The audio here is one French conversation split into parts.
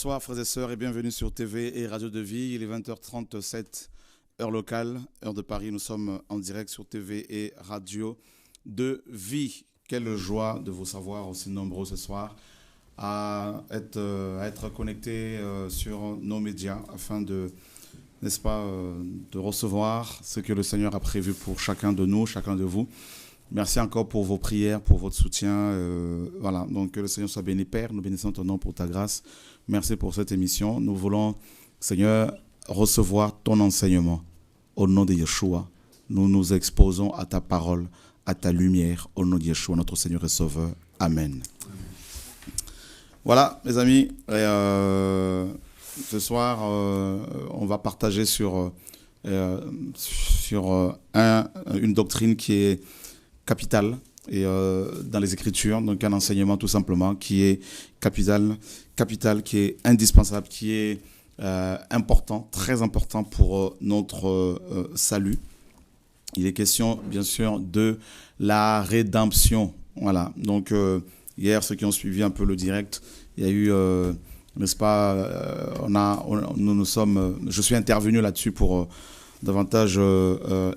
Bonsoir frères et sœurs et bienvenue sur TV et Radio de Vie. Il est 20h37, heure locale, heure de Paris. Nous sommes en direct sur TV et Radio de Vie. Quelle joie de vous savoir aussi nombreux ce soir à être connectés sur nos médias afin de, n'est-ce pas, de recevoir ce que le Seigneur a prévu pour chacun de nous, chacun de vous. Merci encore pour vos prières, pour votre soutien. Voilà, donc que le Seigneur soit béni, Père. Nous bénissons ton nom pour ta grâce. Merci pour cette émission. Nous voulons, Seigneur, recevoir ton enseignement. Au nom de Yeshua, nous nous exposons à ta parole, à ta lumière. Au nom de Yeshua, notre Seigneur et Sauveur. Amen. Voilà, mes amis. Ce soir, on va partager sur une doctrine qui est capital et dans les Écritures, donc un enseignement tout simplement qui est capital, qui est indispensable, qui est important, très important pour notre salut. Il est question bien sûr de la rédemption. Voilà. Donc hier, ceux qui ont suivi un peu le direct, il y a eu, n'est-ce pas, je suis intervenu là-dessus pour davantage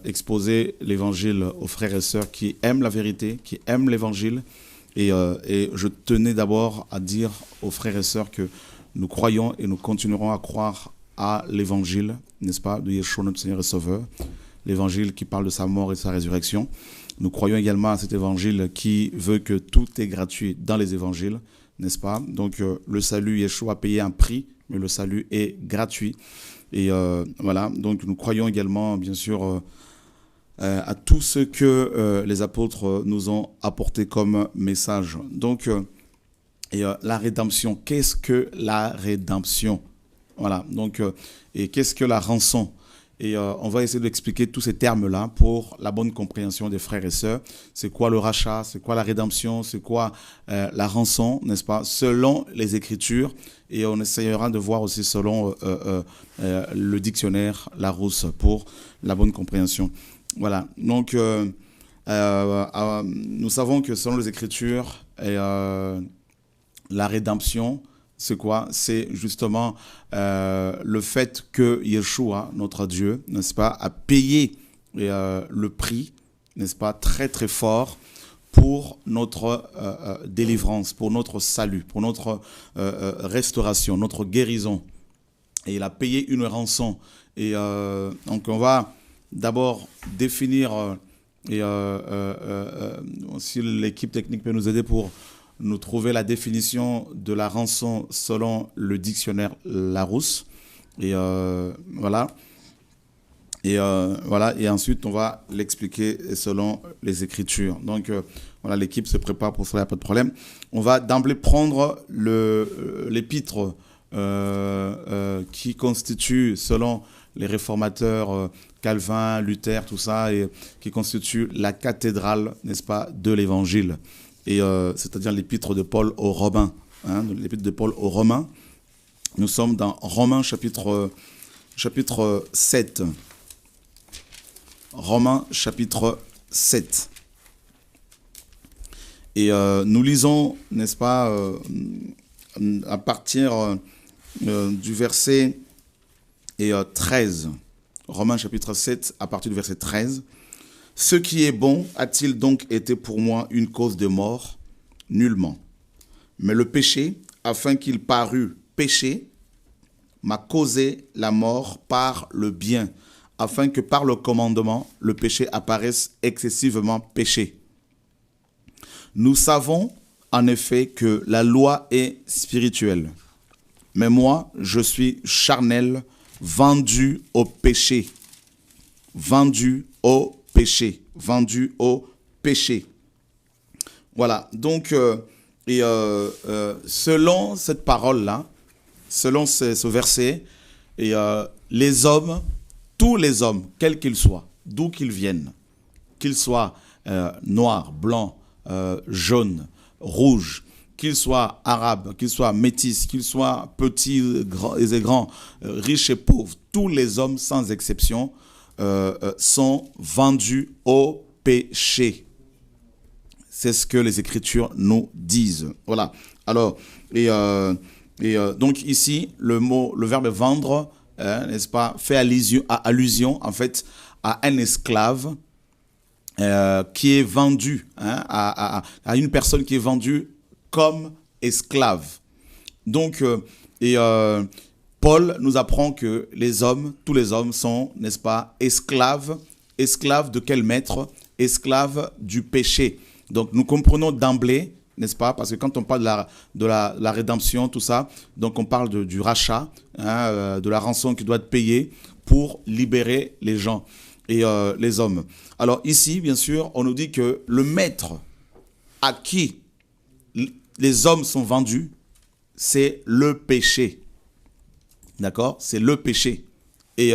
exposer l'évangile aux frères et sœurs qui aiment la vérité, qui aiment l'évangile. Et je tenais d'abord à dire aux frères et sœurs que nous croyons et nous continuerons à croire à l'évangile, n'est-ce pas, de Yeshua, notre Seigneur et Sauveur, l'évangile qui parle de sa mort et de sa résurrection. Nous croyons également à cet évangile qui veut que tout est gratuit dans les évangiles, n'est-ce pas? Donc le salut, Yeshua a payé un prix, mais le salut est gratuit. Et voilà, donc nous croyons également, bien sûr, à tout ce que les apôtres nous ont apporté comme message. Donc, la rédemption, qu'est-ce que la rédemption? Voilà, donc, et qu'est-ce que la rançon? Et on va essayer d'expliquer tous ces termes-là pour la bonne compréhension des frères et sœurs. C'est quoi le rachat? C'est quoi la rédemption? C'est quoi la rançon, n'est-ce pas? Selon les Écritures. Et on essayera de voir aussi selon le dictionnaire Larousse pour la bonne compréhension. Voilà. Donc, nous savons que selon les Écritures, la rédemption, c'est quoi? C'est justement le fait que Yeshua, notre Dieu, n'est-ce pas, a payé le prix, n'est-ce pas, très très fort pour notre délivrance, pour notre salut, pour notre restauration, notre guérison. Et il a payé une rançon. Et donc on va d'abord définir, si l'équipe technique peut nous aider pour nous trouver la définition de la rançon selon le dictionnaire Larousse. Et voilà. Et voilà. Et ensuite, on va l'expliquer selon les Écritures. Donc, voilà, l'équipe se prépare pour ça, il n'y a pas de problème. On va d'emblée prendre l'épître qui constitue, selon les réformateurs, Calvin, Luther, tout ça, et qui constitue la cathédrale, n'est-ce pas, de l'Évangile. Et c'est-à-dire l'épître de Paul aux Romains. Hein, l'épître de Paul aux Romains. Nous sommes dans Romains chapitre 7. Romains chapitre 7. Et nous lisons, n'est-ce pas, à partir du verset 13. Romains chapitre 7, à partir du verset 13. Ce qui est bon a-t-il donc été pour moi une cause de mort? Nullement. Mais le péché, afin qu'il parût péché, m'a causé la mort par le bien, afin que par le commandement, le péché apparaisse excessivement péché. Nous savons en effet que la loi est spirituelle, mais moi, je suis charnel, vendu au péché. Vendu au péché. Vendu au péché. Voilà, donc, selon cette parole-là, selon ce verset, les hommes, tous les hommes, quels qu'ils soient, d'où qu'ils viennent, qu'ils soient noirs, blancs, jaunes, rouges, qu'ils soient arabes, qu'ils soient métis, qu'ils soient petits et grands, riches et pauvres, tous les hommes sans exception sont vendus au péché. C'est ce que les Écritures nous disent. Voilà. Alors, Et donc ici, le verbe vendre, n'est-ce pas, fait allusion en fait à un esclave qui est vendu, à une personne qui est vendue comme esclave. Donc, Paul nous apprend que tous les hommes sont, n'est-ce pas, esclaves. Esclaves de quel maître? Esclaves du péché. Donc, nous comprenons d'emblée, n'est-ce pas, parce que quand on parle de la rédemption, tout ça, donc on parle du rachat, de la rançon qui doit être payée pour libérer les gens et les hommes. Alors ici, bien sûr, on nous dit que le maître à qui les hommes sont vendus, c'est le péché. D'accord? C'est le péché. Et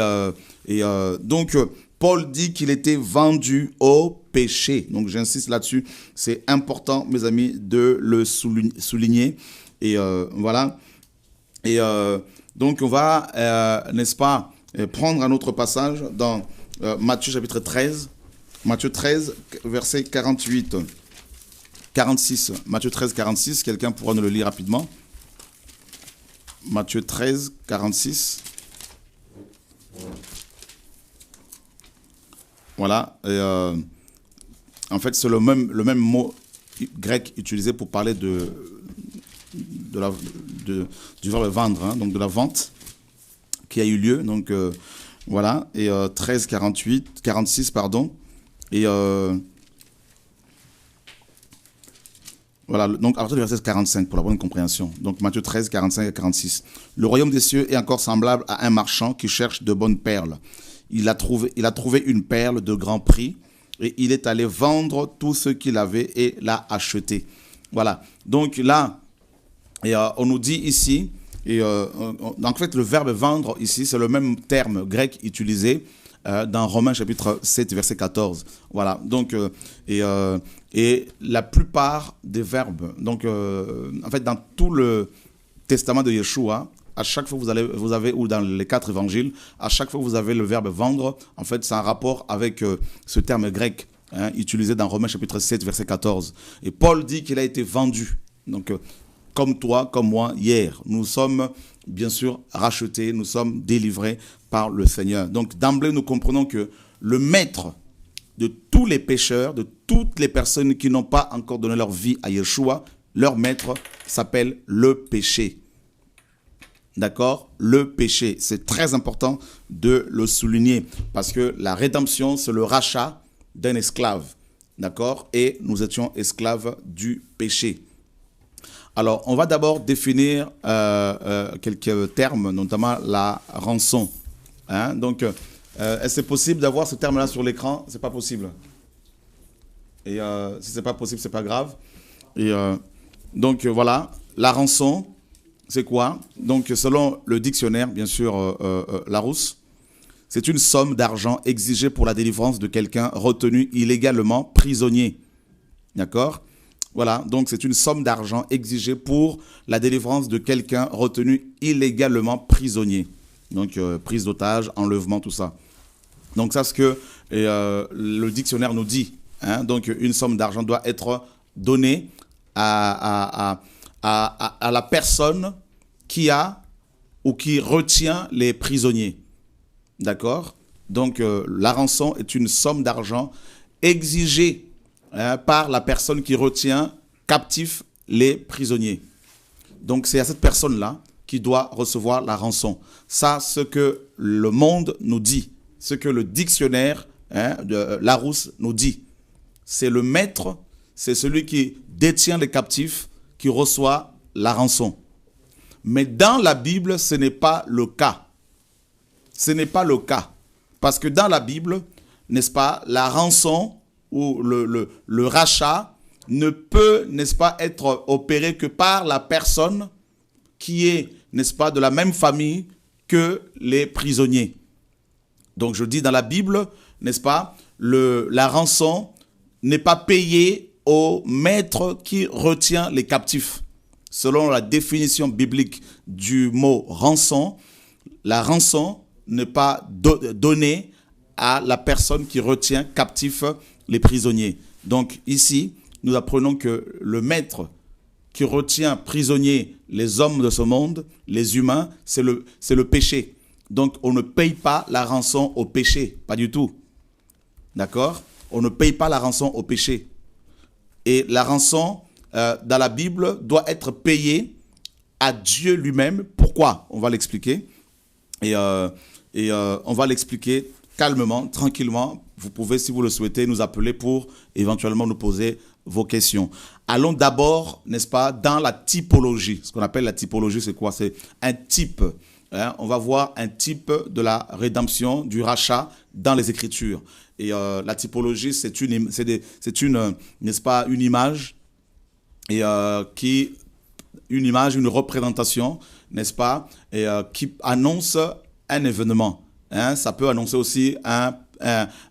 donc, Paul dit qu'il était vendu au péché. Donc, j'insiste là-dessus. C'est important, mes amis, de le souligner. Et voilà. Et donc, on va, n'est-ce pas, prendre un autre passage dans Matthieu chapitre 13. Matthieu 13, verset 48. 46. Matthieu 13, 46. Quelqu'un pourra nous le lire rapidement. Matthieu 13, 46. Voilà. Et, en fait, c'est le même mot grec utilisé pour parler du verbe vendre, hein, donc de la vente qui a eu lieu. Donc, voilà. Et 13, 46, pardon. Et voilà, donc à partir du verset 45 pour la bonne compréhension. Donc Matthieu 13, 45 et 46. Le royaume des cieux est encore semblable à un marchand qui cherche de bonnes perles. Il a trouvé une perle de grand prix et il est allé vendre tout ce qu'il avait et l'a acheté. Voilà. Donc là, on nous dit ici, en fait le verbe vendre ici, c'est le même terme grec utilisé dans Romains chapitre 7, verset 14. Voilà. Donc, et la plupart des verbes, donc en fait dans tout le testament de Yeshua, à chaque fois que vous avez, ou dans les 4 évangiles, à chaque fois que vous avez le verbe vendre, en fait c'est un rapport avec ce terme grec utilisé dans Romains chapitre 7, verset 14. Et Paul dit qu'il a été vendu. Donc, comme toi, comme moi, hier, nous sommes bien sûr rachetés, nous sommes délivrés par le Seigneur. Donc d'emblée, nous comprenons que le maître de tous les pécheurs, de toutes les personnes qui n'ont pas encore donné leur vie à Yeshua, leur maître s'appelle le péché. D'accord? Le péché. C'est très important de le souligner parce que la rédemption, c'est le rachat d'un esclave. D'accord? Et nous étions esclaves du péché. Alors, on va d'abord définir quelques termes, notamment la rançon. Hein? Donc, est-ce que c'est possible d'avoir ce terme-là sur l'écran? C'est pas possible. Et si c'est pas possible, c'est pas grave. Et donc, voilà, la rançon, c'est quoi? Donc, selon le dictionnaire, bien sûr, Larousse, c'est une somme d'argent exigée pour la délivrance de quelqu'un retenu illégalement prisonnier. D'accord? Voilà, donc c'est une somme d'argent exigée pour la délivrance de quelqu'un retenu illégalement prisonnier. Donc, prise d'otage, enlèvement, tout ça. Donc, ça, c'est ce que le dictionnaire nous dit. Hein? Donc, une somme d'argent doit être donnée à la personne qui a ou qui retient les prisonniers. D'accord? Donc, la rançon est une somme d'argent exigée par la personne qui retient captifs les prisonniers. Donc, c'est à cette personne-là qui doit recevoir la rançon. Ça, ce que le monde nous dit, ce que le dictionnaire de Larousse nous dit. C'est le maître, c'est celui qui détient les captifs qui reçoit la rançon. Mais dans la Bible, ce n'est pas le cas. Ce n'est pas le cas. Parce que dans la Bible, n'est-ce pas, la rançon ou le rachat ne peut, n'est-ce pas, être opéré que par la personne qui est, n'est-ce pas, de la même famille que les prisonniers. Donc je dis dans la Bible, n'est-ce pas, la rançon n'est pas payée au maître qui retient les captifs. Selon la définition biblique du mot rançon, la rançon n'est pas donnée à la personne qui retient captifs les prisonniers. Donc ici, nous apprenons que le maître qui retient prisonniers les hommes de ce monde, les humains, c'est le péché. Donc, on ne paye pas la rançon au péché, pas du tout. D'accord? On ne paye pas la rançon au péché. Et la rançon, dans la Bible, doit être payée à Dieu lui-même. Pourquoi? On va l'expliquer. Et on va l'expliquer calmement, tranquillement. Vous pouvez, si vous le souhaitez, nous appeler pour éventuellement nous poser vos questions. Allons d'abord, n'est-ce pas, dans la typologie. Ce qu'on appelle la typologie, c'est quoi? C'est un type. On va voir un type de la rédemption, du rachat dans les Écritures. Et la typologie, c'est une, n'est-ce pas, une image, et une représentation, n'est-ce pas, et qui annonce un événement. Ça peut annoncer aussi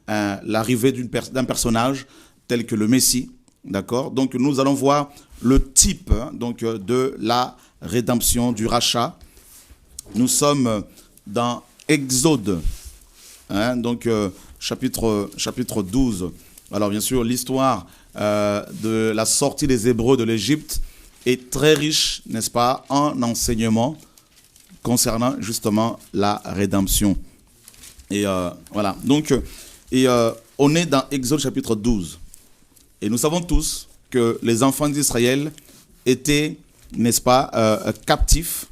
l'arrivée d'un personnage tel que le Messie, d'accord? Donc nous allons voir le type donc de la rédemption, du rachat. Nous sommes dans Exode, donc chapitre 12. Alors bien sûr, l'histoire de la sortie des Hébreux de l'Égypte est très riche, n'est-ce pas, en enseignements concernant justement la rédemption. Et voilà, donc, on est dans Exode chapitre 12. Et nous savons tous que les enfants d'Israël étaient, n'est-ce pas, captifs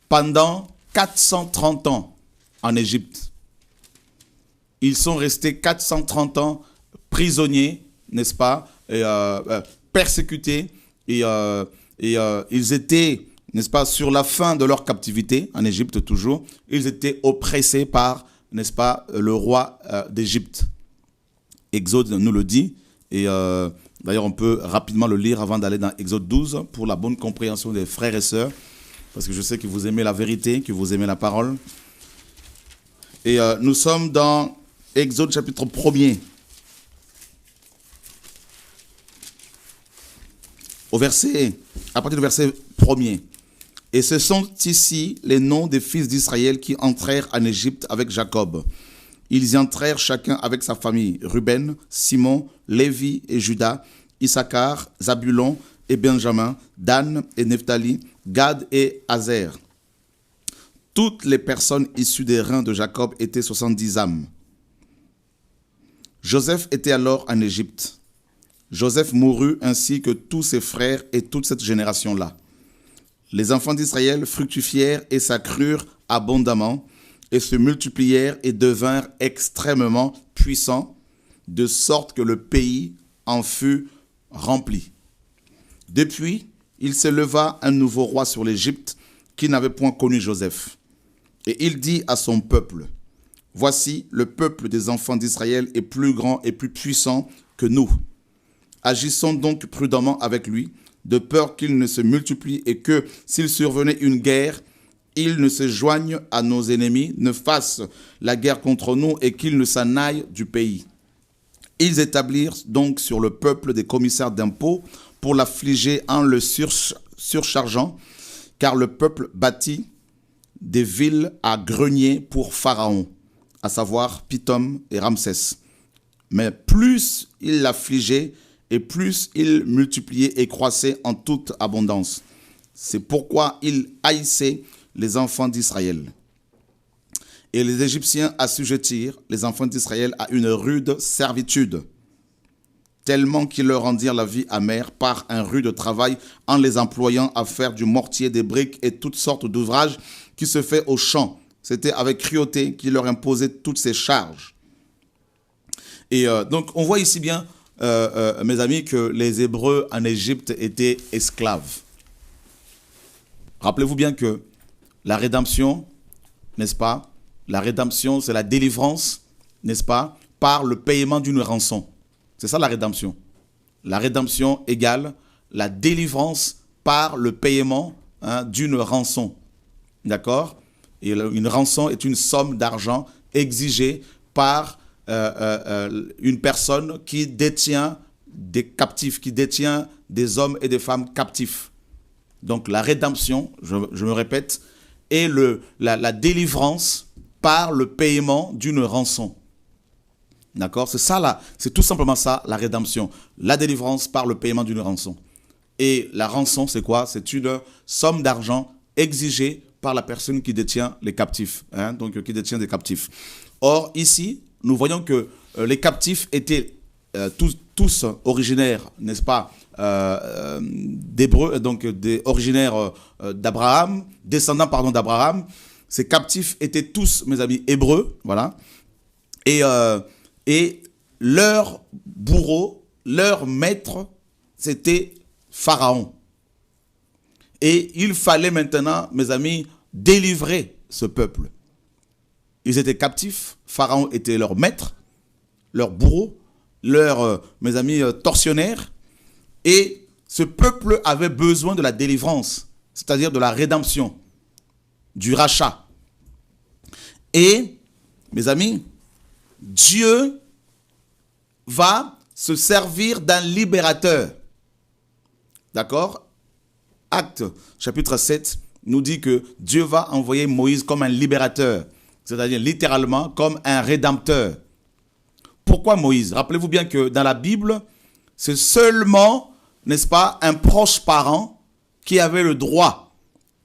pendant 430 ans en Égypte. Ils sont restés 430 ans prisonniers, n'est-ce pas, persécutés. Et ils étaient, n'est-ce pas, sur la fin de leur captivité, en Égypte toujours, ils étaient oppressés par, n'est-ce pas, le roi d'Égypte. Exode nous le dit. Et d'ailleurs, on peut rapidement le lire avant d'aller dans Exode 12 pour la bonne compréhension des frères et sœurs. Parce que je sais que vous aimez la vérité, que vous aimez la parole. Et nous sommes dans Exode chapitre 1er. À partir du verset 1er. Et ce sont ici les noms des fils d'Israël qui entrèrent en Égypte avec Jacob. Ils y entrèrent chacun avec sa famille. Ruben, Simon, Lévi et Judas, Issachar, Zabulon et Benjamin, Dan et Nephtali, Gad et Aser. Toutes les personnes issues des reins de Jacob étaient 70 âmes. Joseph était alors en Égypte. Joseph mourut ainsi que tous ses frères et toute cette génération-là. Les enfants d'Israël fructifièrent et s'accrurent abondamment et se multiplièrent et devinrent extrêmement puissants, de sorte que le pays en fut rempli. Depuis, il se leva un nouveau roi sur l'Égypte qui n'avait point connu Joseph. Et il dit à son peuple, « Voici, le peuple des enfants d'Israël est plus grand et plus puissant que nous. Agissons donc prudemment avec lui, de peur qu'il ne se multiplie et que, s'il survenait une guerre, il ne se joigne à nos ennemis, ne fasse la guerre contre nous et qu'il ne s'en aille du pays. » Ils établirent donc sur le peuple des commissaires d'impôts pour l'affliger en le surchargeant, car le peuple bâtit des villes à greniers pour Pharaon, à savoir Pithom et Ramsès. Mais plus il l'affligeait, et plus il multipliait et croissait en toute abondance. C'est pourquoi il haïssait les enfants d'Israël. Et les Égyptiens assujettirent les enfants d'Israël à une rude servitude, tellement qu'ils leur rendirent la vie amère par un rude travail en les employant à faire du mortier, des briques et toutes sortes d'ouvrages qui se fait au champ. C'était avec cruauté qu'ils leur imposaient toutes ces charges. Et donc on voit ici bien, mes amis, que les Hébreux en Égypte étaient esclaves. Rappelez-vous bien que la rédemption, n'est-ce pas? La rédemption, c'est la délivrance, n'est-ce pas? Par le paiement d'une rançon. C'est ça la rédemption. La rédemption égale la délivrance par le paiement d'une rançon. D'accord? Et une rançon est une somme d'argent exigée par une personne qui détient des captifs, qui détient des hommes et des femmes captifs. Donc la rédemption, je me répète, est la délivrance par le paiement d'une rançon. D'accord? C'est ça là, c'est tout simplement ça la rédemption, la délivrance par le paiement d'une rançon. Et la rançon, c'est quoi? C'est une somme d'argent exigée par la personne qui détient les captifs, hein, donc qui détient des captifs. Or, ici, nous voyons que les captifs étaient tous originaires, n'est-ce pas, d'Hébreux, donc originaires d'Abraham, descendants, pardon, d'Abraham. Ces captifs étaient tous, mes amis, hébreux, voilà. Et leur bourreau, leur maître, c'était Pharaon. Et il fallait maintenant, mes amis, délivrer ce peuple. Ils étaient captifs, Pharaon était leur maître, leur bourreau, leur, mes amis, tortionnaire. Et ce peuple avait besoin de la délivrance, c'est-à-dire de la rédemption, du rachat. Et, mes amis, Dieu va se servir d'un libérateur. D'accord? Acte chapitre 7 nous dit que Dieu va envoyer Moïse comme un libérateur, c'est-à-dire littéralement comme un rédempteur. Pourquoi Moïse? Rappelez-vous bien que dans la Bible, c'est seulement, n'est-ce pas, un proche parent qui avait le droit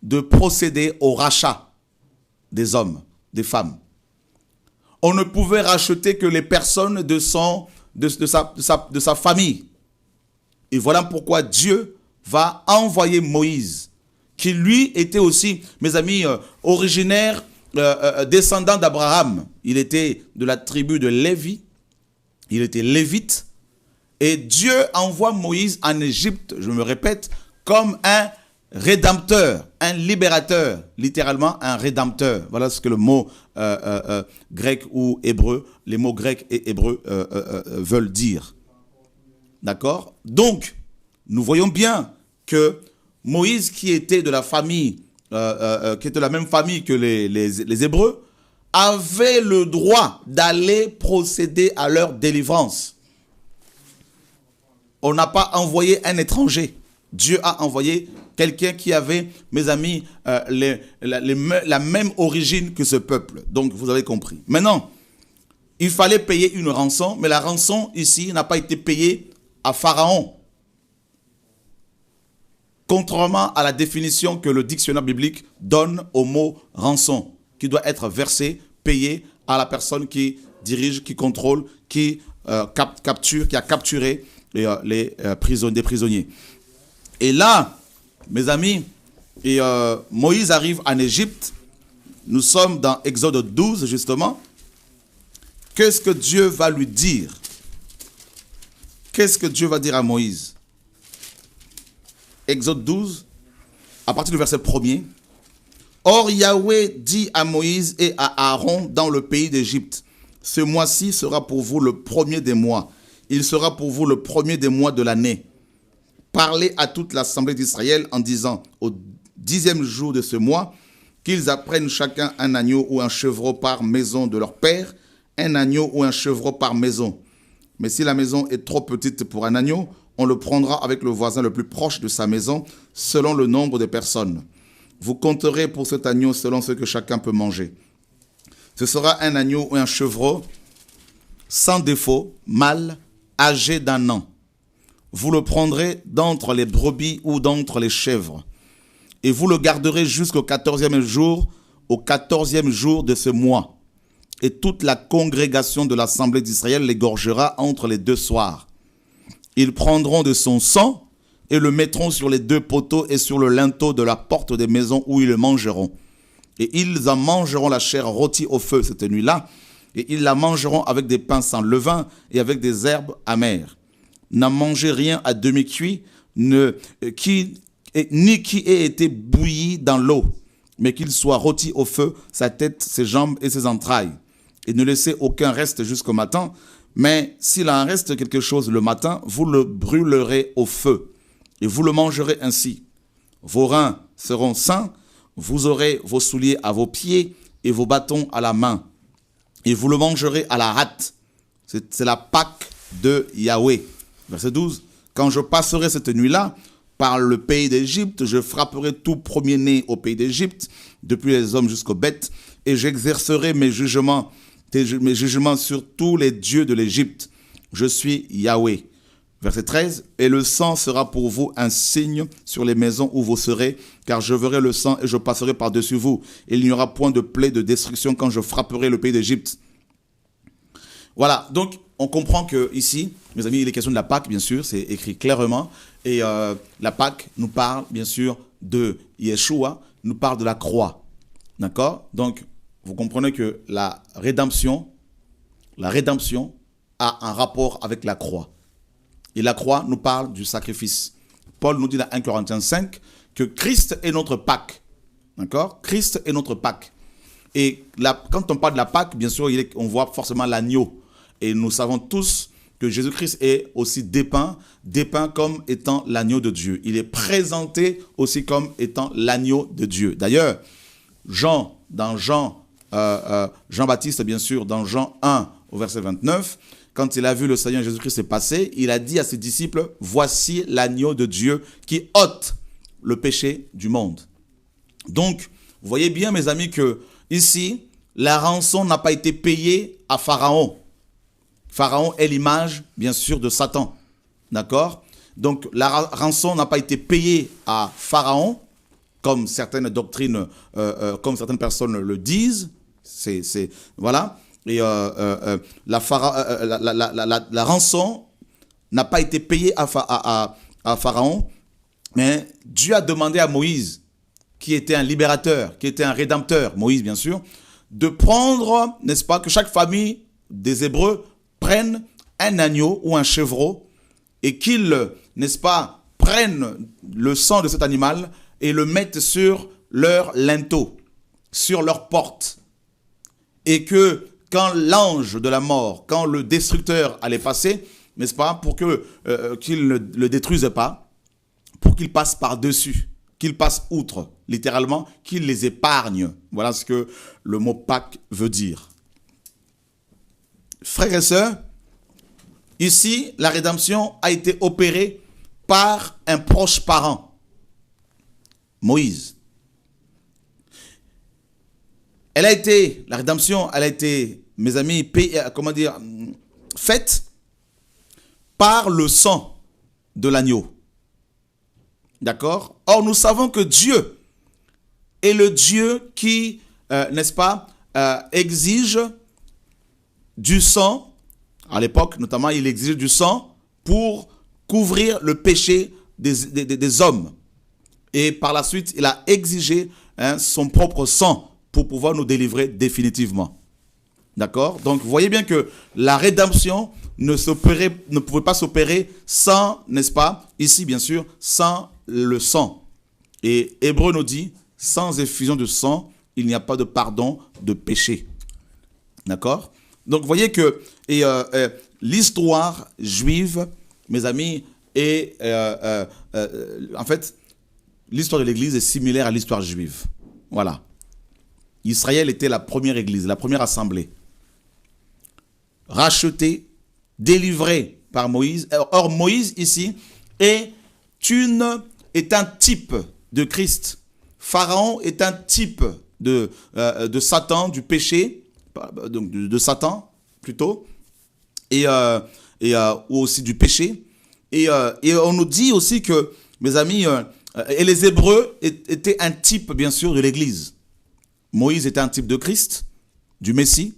de procéder au rachat des hommes, des femmes. On ne pouvait racheter que les personnes de sa famille. Et voilà pourquoi Dieu va envoyer Moïse, qui lui était aussi, mes amis, originaire, descendant d'Abraham. Il était de la tribu de Lévi, il était lévite, et Dieu envoie Moïse en Égypte, je me répète, comme un rédempteur, un libérateur, littéralement un rédempteur. Voilà ce que le mot grec ou hébreu, les mots grecs et hébreux veulent dire. D'accord? Donc, nous voyons bien que Moïse, qui était de la famille, qui était de la même famille que les Hébreux, avait le droit d'aller procéder à leur délivrance. On n'a pas envoyé un étranger. Dieu a envoyé quelqu'un qui avait, mes amis, la même origine que ce peuple. Donc, vous avez compris. Maintenant, il fallait payer une rançon, mais la rançon, ici, n'a pas été payée à Pharaon. Contrairement à la définition que le dictionnaire biblique donne au mot rançon, qui doit être versé, payé à la personne qui dirige, qui contrôle, qui capture, qui a capturé des prisonniers. Et là, mes amis, Moïse arrive en Égypte. Nous sommes dans Exode 12, justement. Qu'est-ce que Dieu va lui dire? Qu'est-ce que Dieu va dire à Moïse? Exode 12, à partir du verset 1er. Or Yahweh dit à Moïse et à Aaron dans le pays d'Égypte, ce mois-ci sera pour vous le premier des mois. Il sera pour vous le premier des mois de l'année. Parlez à toute l'assemblée d'Israël en disant, au 10e jour de ce mois, qu'ils apprennent chacun un agneau ou un chevreau par maison de leur père, un agneau ou un chevreau par maison. Mais si la maison est trop petite pour un agneau, on le prendra avec le voisin le plus proche de sa maison, selon le nombre de personnes. Vous compterez pour cet agneau selon ce que chacun peut manger. Ce sera un agneau ou un chevreau sans défaut, mâle, âgé d'1 an. Vous le prendrez d'entre les brebis ou d'entre les chèvres. Et vous le garderez jusqu'au 14e jour, de ce mois. Et toute la congrégation de l'assemblée d'Israël l'égorgera entre les 2 soirs. Ils prendront de son sang et le mettront sur les 2 poteaux et sur le linteau de la porte des maisons où ils le mangeront. Et ils en mangeront la chair rôtie au feu cette nuit-là, et ils la mangeront avec des pains sans levain et avec des herbes amères. N'en mangez rien à demi-cuit, ni qui ait été bouilli dans l'eau, mais qu'il soit rôti au feu, sa tête, ses jambes et ses entrailles. Et ne laissez aucun reste jusqu'au matin, mais s'il en reste quelque chose le matin, vous le brûlerez au feu, et vous le mangerez ainsi. Vos reins seront sains, vous aurez vos souliers à vos pieds et vos bâtons à la main, et vous le mangerez à la hâte. C'est la Pâque de Yahweh. Verset 12. Quand je passerai cette nuit-là par le pays d'Égypte, je frapperai tout premier-né au pays d'Égypte, depuis les hommes jusqu'aux bêtes, et j'exercerai mes jugements sur tous les dieux de l'Égypte. Je suis Yahweh. Verset 13, « Et le sang sera pour vous un signe sur les maisons où vous serez, car je verrai le sang et je passerai par-dessus vous. Il n'y aura point de plaie de destruction quand je frapperai le pays d'Égypte. » Voilà, donc on comprend que ici, mes amis, il est question de la Pâque, bien sûr, c'est écrit clairement. Et la Pâque nous parle, bien sûr, de Yeshua, nous parle de la croix. D'accord? Donc, vous comprenez que la rédemption a un rapport avec la croix. Et la croix nous parle du sacrifice. Paul nous dit dans 1 Corinthiens 5 que Christ est notre Pâque. D'accord? Christ est notre Pâque. Et quand on parle de la Pâque, bien sûr, on voit forcément l'agneau. Et nous savons tous que Jésus-Christ est aussi dépeint comme étant l'agneau de Dieu. Il est présenté aussi comme étant l'agneau de Dieu. D'ailleurs, Jean-Baptiste, bien sûr, dans Jean 1, au verset 29, quand il a vu le Seigneur Jésus-Christ se passer, il a dit à ses disciples, « Voici l'agneau de Dieu qui ôte le péché du monde. » Donc, vous voyez bien, mes amis, que ici, la rançon n'a pas été payée à Pharaon. Pharaon est l'image, bien sûr, de Satan. D'accord? Donc, la rançon n'a pas été payée à Pharaon, comme certaines doctrines, comme certaines personnes le disent. Voilà. Et la rançon n'a pas été payée à Pharaon, mais Dieu a demandé à Moïse, qui était un libérateur, qui était un rédempteur, Moïse bien sûr, de prendre, n'est-ce pas, que chaque famille des Hébreux prenne un agneau ou un chevreau et qu'ils, n'est-ce pas, prennent le sang de cet animal et le mettent sur leur linteau, sur leur porte. Et que quand l'ange de la mort, quand le destructeur allait passer, n'est-ce pas, pour qu'il ne le détruise pas, pour qu'il passe par-dessus, qu'il passe outre, littéralement, qu'il les épargne. Voilà ce que le mot Pâques veut dire. Frères et sœurs, ici, la rédemption a été opérée par un proche parent, Moïse. La rédemption, elle a été, mes amis, faite par le sang de l'agneau. D'accord? Or, nous savons que Dieu est le Dieu qui, n'est-ce pas, exige du sang. À l'époque, notamment, il exige du sang pour couvrir le péché des hommes. Et par la suite, il a exigé son propre sang pour pouvoir nous délivrer définitivement. D'accord? Donc, vous voyez bien que la rédemption ne pouvait pas s'opérer sans, n'est-ce pas, ici bien sûr, sans le sang. Et Hébreu nous dit, sans effusion de sang, il n'y a pas de pardon de péché. D'accord? Donc, vous voyez que l'histoire juive, mes amis, en fait, l'histoire de l'Église est similaire à l'histoire juive. Voilà. Israël était la première Église, la première assemblée. Rachetée, délivrée par Moïse. Or, Moïse, ici, est un type de Christ. Pharaon est un type de Satan, du péché, donc de Satan, plutôt, ou aussi du péché. Et on nous dit aussi que, mes amis, et les Hébreux étaient un type, bien sûr, de l'Église. Moïse était un type de Christ, du Messie.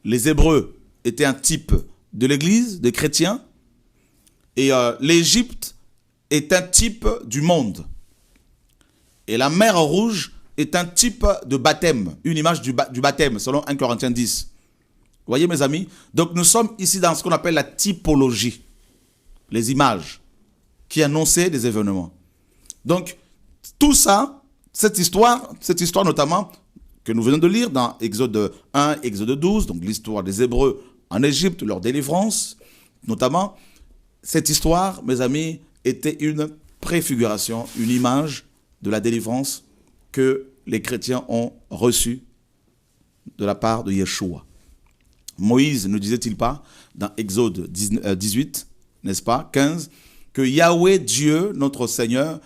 Les Hébreux étaient un type de l'Église, des chrétiens. Et l'Égypte est un type du monde. Et la mer Rouge est un type de baptême, une image du baptême, selon 1 Corinthiens 10. Vous voyez, mes amis? Donc, nous sommes ici dans ce qu'on appelle la typologie, les images qui annonçaient des événements. Donc, tout ça, cette histoire notamment, que nous venons de lire dans Exode 1, Exode 12, donc l'histoire des Hébreux en Égypte, leur délivrance, notamment, cette histoire, mes amis, était une préfiguration, une image de la délivrance que les chrétiens ont reçue de la part de Yeshua. Moïse ne disait-il pas, dans Exode 18, n'est-ce pas, 15, que Yahweh Dieu, notre Seigneur,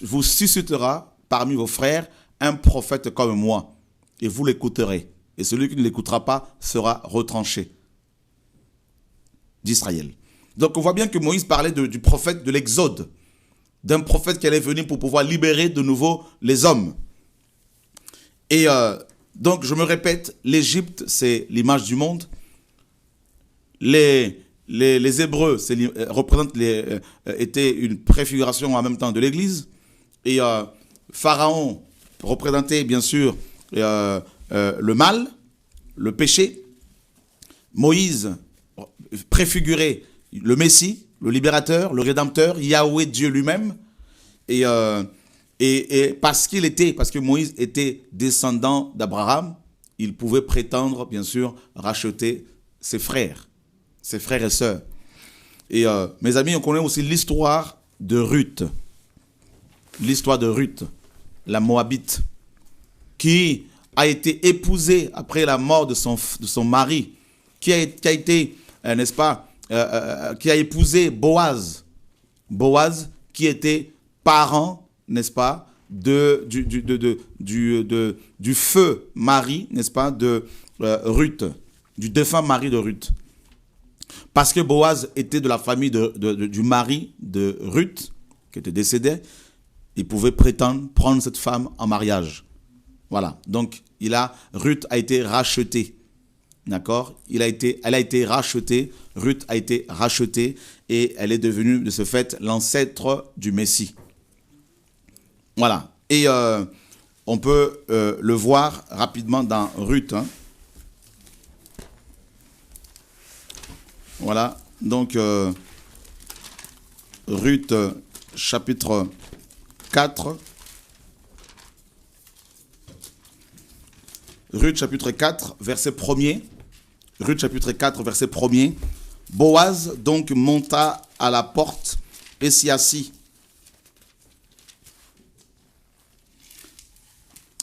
vous suscitera parmi vos frères un prophète comme moi, et vous l'écouterez. Et celui qui ne l'écoutera pas sera retranché d'Israël. Donc on voit bien que Moïse parlait du prophète de l'Exode, d'un prophète qui allait venir pour pouvoir libérer de nouveau les hommes. Et donc je me répète, l'Égypte c'est l'image du monde. Les Hébreux étaient une préfiguration en même temps de l'Église. Et Pharaon représentait bien sûr le mal, le péché. Moïse préfigurait le Messie, le libérateur, le rédempteur, Yahweh Dieu lui-même. Et parce que Moïse était descendant d'Abraham, il pouvait prétendre bien sûr racheter ses frères et sœurs. Et mes amis, on connaît aussi l'histoire de Ruth. L'histoire de Ruth, la Moabite, qui a été épousée après la mort de son mari, qui a été, n'est-ce pas, qui a épousé Boaz. Boaz, qui était parent, n'est-ce pas, du feu mari, n'est-ce pas, de Ruth, du défunt mari de Ruth. Parce que Boaz était de la famille du mari de Ruth, qui était décédé, il pouvait prétendre prendre cette femme en mariage. Voilà. Donc, Ruth a été rachetée. D'accord ? Elle a été rachetée. Ruth a été rachetée et elle est devenue, de ce fait, l'ancêtre du Messie. Voilà. Et on peut le voir rapidement dans Ruth. Hein. Voilà. Donc, Ruth, chapitre 4. Ruth chapitre 4, verset 1er. Ruth chapitre 4, verset 1er. Boaz donc monta à la porte et s'y assit.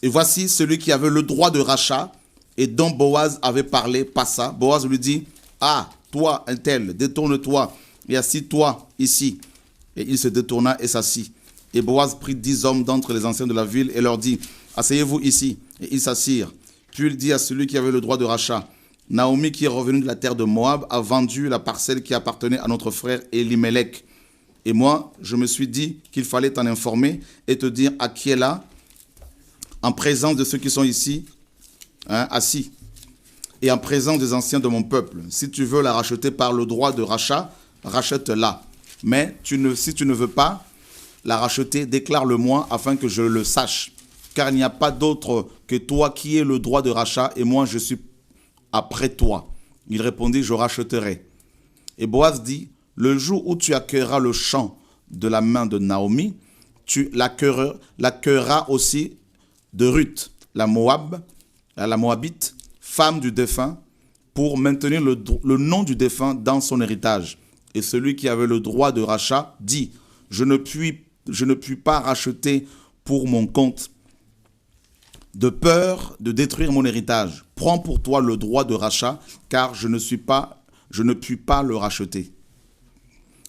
Et voici celui qui avait le droit de rachat et dont Boaz avait parlé passa. Boaz lui dit, « Ah, toi, un tel, détourne-toi et assis-toi ici. » Et il se détourna et s'assit. Et Boaz prit 10 hommes d'entre les anciens de la ville et leur dit, « Asseyez-vous ici. » Et ils s'assirent. Puis il dit à celui qui avait le droit de rachat, « Naomi, qui est revenue de la terre de Moab, a vendu la parcelle qui appartenait à notre frère Elimelech. Et moi, je me suis dit qu'il fallait t'en informer et te dire à qui est là, en présence de ceux qui sont ici, hein, assis, et en présence des anciens de mon peuple. Si tu veux la racheter par le droit de rachat, rachète-la. Mais si tu ne veux pas la racheter, déclare-le-moi afin que je le sache. Car il n'y a pas d'autre que toi qui ait le droit de rachat, et moi je suis après toi. » Il répondit, « Je racheterai. » Et Boaz dit, « Le jour où tu accueilleras le champ de la main de Naomi, tu l'accueilleras aussi de Ruth, la Moabite, femme du défunt, pour maintenir le nom du défunt dans son héritage. Et celui qui avait le droit de rachat dit, « Je ne puis pas racheter pour mon compte, de peur de détruire mon héritage. Prends pour toi le droit de rachat, car je ne puis pas le racheter. »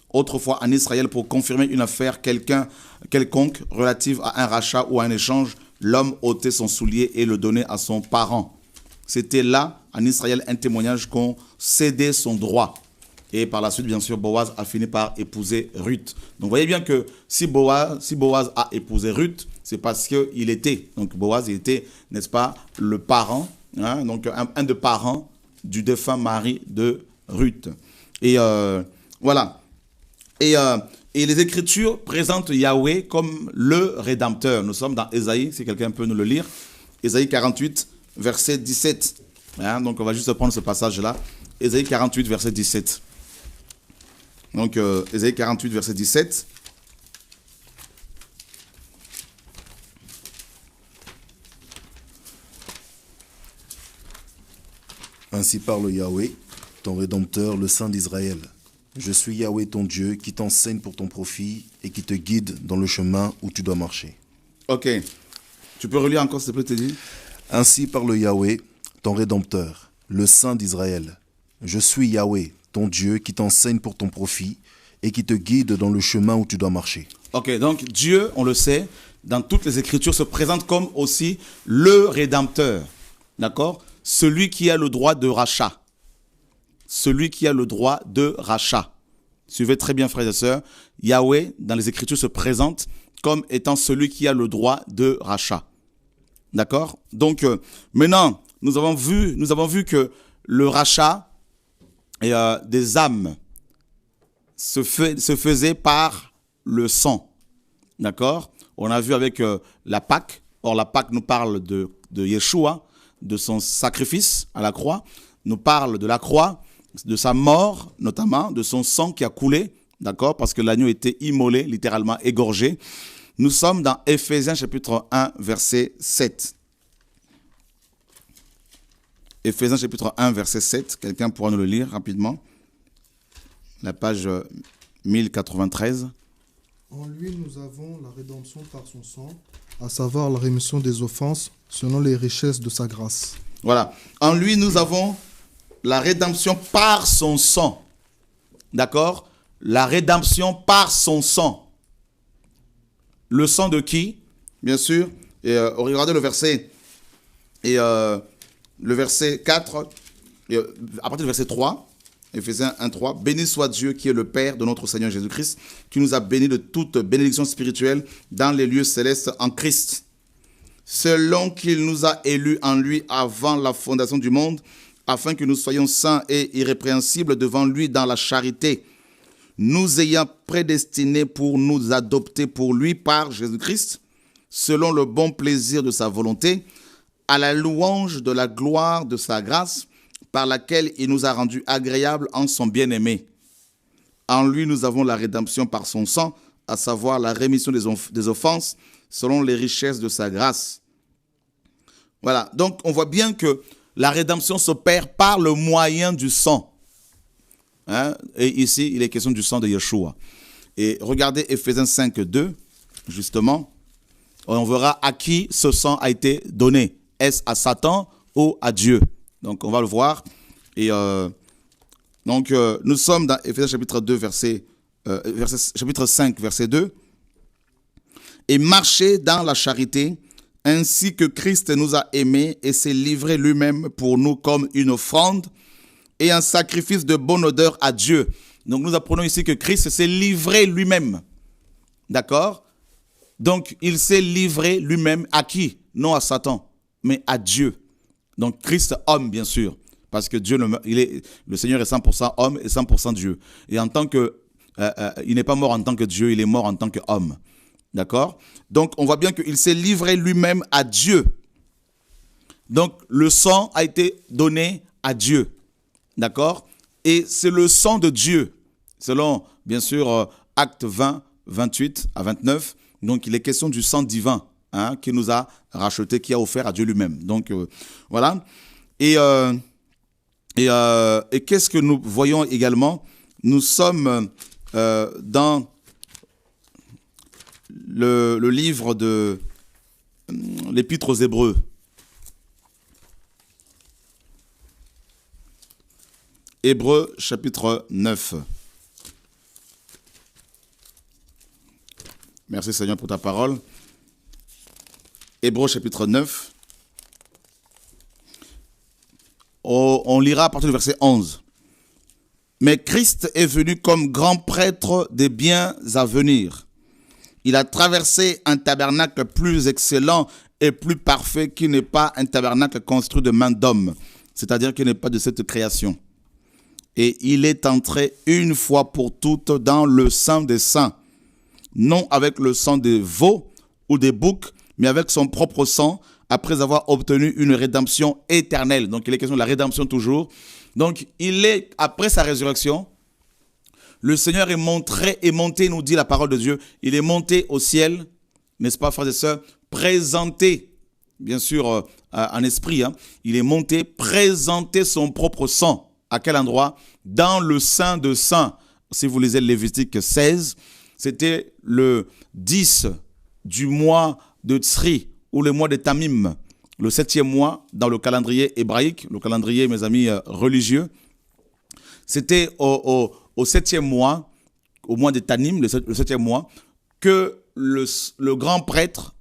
Autrefois, en Israël, pour confirmer une affaire quelconque relative à un rachat ou à un échange, l'homme ôtait son soulier et le donnait à son parent. C'était là, en Israël, un témoignage qu'on cédait son droit. Et par la suite, bien sûr, Boaz a fini par épouser Ruth. Donc, vous voyez bien que si Boaz a épousé Ruth, c'est parce qu'il était, donc Boaz, il était, n'est-ce pas, le parent, hein, donc un des parents du défunt mari de Ruth. Et voilà. Et les Écritures présentent Yahweh comme le Rédempteur. Nous sommes dans Ésaïe, si quelqu'un peut nous le lire. Ésaïe 48, verset 17. Hein, donc, on va juste prendre ce passage-là. Ésaïe 48, verset 17. Donc, Ésaïe 48, verset 17. Ainsi parle Yahweh, ton Rédempteur, le Saint d'Israël. Je suis Yahweh ton Dieu, qui t'enseigne pour ton profit et qui te guide dans le chemin où tu dois marcher. Ok. Tu peux relire encore, s'il te plaît, Teddy? Ainsi parle Yahweh, ton Rédempteur, le Saint d'Israël. Je suis Yahweh, ton Dieu, qui t'enseigne pour ton profit et qui te guide dans le chemin où tu dois marcher. Ok, donc Dieu, on le sait, dans toutes les Écritures, se présente comme aussi le Rédempteur. D'accord? Celui qui a le droit de rachat. Celui qui a le droit de rachat. Suivez très bien, frères et sœurs. Yahweh, dans les Écritures, se présente comme étant celui qui a le droit de rachat. D'accord? Donc, maintenant, nous avons vu que le rachat des âmes se faisait par le sang. D'accord? On a vu avec la Pâque. Or, la Pâque nous parle de Yeshua, de son sacrifice à la croix, nous parle de la croix, de sa mort notamment, de son sang qui a coulé, d'accord, parce que l'agneau était immolé, littéralement égorgé. Nous sommes dans Éphésiens chapitre 1, verset 7. Éphésiens chapitre 1, verset 7, quelqu'un pourra nous le lire rapidement. La page 1093. En lui, nous avons la rédemption par son sang, à savoir la rémission des offenses, selon les richesses de sa grâce. Voilà. En lui, nous avons la rédemption par son sang. D'accord? La rédemption par son sang. Le sang de qui? Bien sûr. Et regardez le verset. Et le verset 4, et, à partir du verset 3. Éphésiens 1, 3. Béni soit Dieu qui est le Père de notre Seigneur Jésus-Christ, qui nous a bénis de toute bénédiction spirituelle dans les lieux célestes en Christ. Selon qu'il nous a élus en lui avant la fondation du monde, afin que nous soyons saints et irrépréhensibles devant lui dans la charité, nous ayant prédestinés pour nous adopter pour lui par Jésus-Christ, selon le bon plaisir de sa volonté, à la louange de la gloire de sa grâce, par laquelle il nous a rendus agréables en son bien-aimé. En lui, nous avons la rédemption par son sang, à savoir la rémission des offenses, selon les richesses de sa grâce. Voilà, donc on voit bien que la rédemption s'opère par le moyen du sang. Hein? Et ici, il est question du sang de Yeshua. Et regardez Éphésiens 5, 2, justement, on verra à qui ce sang a été donné. Est-ce à Satan ou à Dieu? Donc, on va le voir. Et nous sommes dans Éphésiens chapitre 2, chapitre 5, verset 2. Et marchez dans la charité, ainsi que Christ nous a aimés et s'est livré lui-même pour nous comme une offrande et un sacrifice de bonne odeur à Dieu. Donc, nous apprenons ici que Christ s'est livré lui-même. D'accord? Donc, il s'est livré lui-même à qui? Non à Satan, mais à Dieu. Donc, Christ homme, bien sûr, parce que Dieu, le Seigneur est 100% homme et 100% Dieu. Et en tant que, il n'est pas mort en tant que Dieu, il est mort en tant qu'homme. D'accord? Donc, on voit bien qu'il s'est livré lui-même à Dieu. Donc, le sang a été donné à Dieu. D'accord? Et c'est le sang de Dieu, selon, bien sûr, Actes 20, 28 à 29. Donc, il est question du sang divin. Qui nous a racheté, qui a offert à Dieu lui-même. Donc, voilà. Et qu'est-ce que nous voyons également? Nous sommes dans le livre de l'Épître aux Hébreux. Hébreux, chapitre 9. Merci Seigneur pour ta parole. Hébreux chapitre 9. On lira à partir du verset 11. Mais Christ est venu comme grand prêtre des biens à venir. Il a traversé un tabernacle plus excellent et plus parfait qui n'est pas un tabernacle construit de main d'homme, c'est-à-dire qui n'est pas de cette création. Et il est entré une fois pour toutes dans le Saint des Saints, non avec le sang des veaux ou des boucs, mais avec son propre sang, après avoir obtenu une rédemption éternelle. Donc, il est question de la rédemption toujours. Donc, après sa résurrection, le Seigneur est monté, nous dit la parole de Dieu, il est monté au ciel, n'est-ce pas, frères et sœurs, présenté, bien sûr, en esprit, il est monté, présenter son propre sang. À quel endroit? Dans le Saint de Saints. Si vous lisez Lévitique 16, c'était le 10 du mois de Tsri, ou le mois de Tamim, le 7e mois dans le calendrier hébraïque, le calendrier, mes amis, religieux. C'était au 7e mois, au mois de Tanim, le 7e mois, que le grand prêtre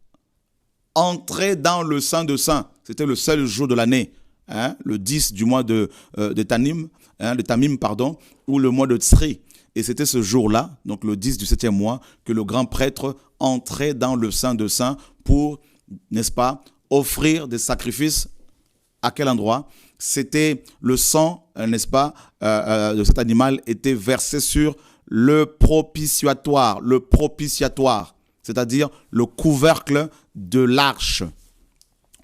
entrait dans le Saint de Saints. C'était le seul jour de l'année, le 10 du mois de Tamim, ou le mois de Tsri. Et c'était ce jour-là, donc le 10 du 7e mois, que le grand prêtre entrait dans le Saint de Saints pour, n'est-ce pas, offrir des sacrifices. À quel endroit? C'était le sang, n'est-ce pas, de cet animal était versé sur le propitiatoire, c'est-à-dire le couvercle de l'arche.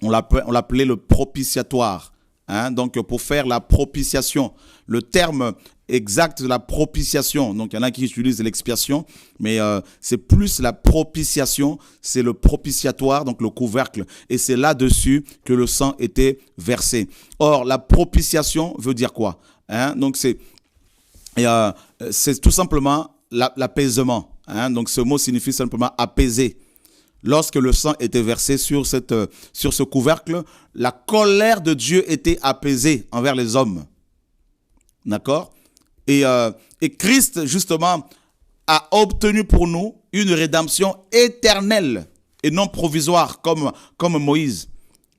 On l'appelait le propitiatoire, hein, donc pour faire la propitiation. Le terme exact de la propitiation, donc il y en a qui utilisent l'expiation, mais c'est plus la propitiation, c'est le propitiatoire, donc le couvercle, et c'est là-dessus que le sang était versé. Or, la propitiation veut dire quoi, hein? Donc c'est tout simplement l'apaisement, hein? Donc ce mot signifie simplement apaiser. Lorsque le sang était versé sur ce couvercle, la colère de Dieu était apaisée envers les hommes. D'accord? Et Christ, justement, a obtenu pour nous une rédemption éternelle et non provisoire comme Moïse.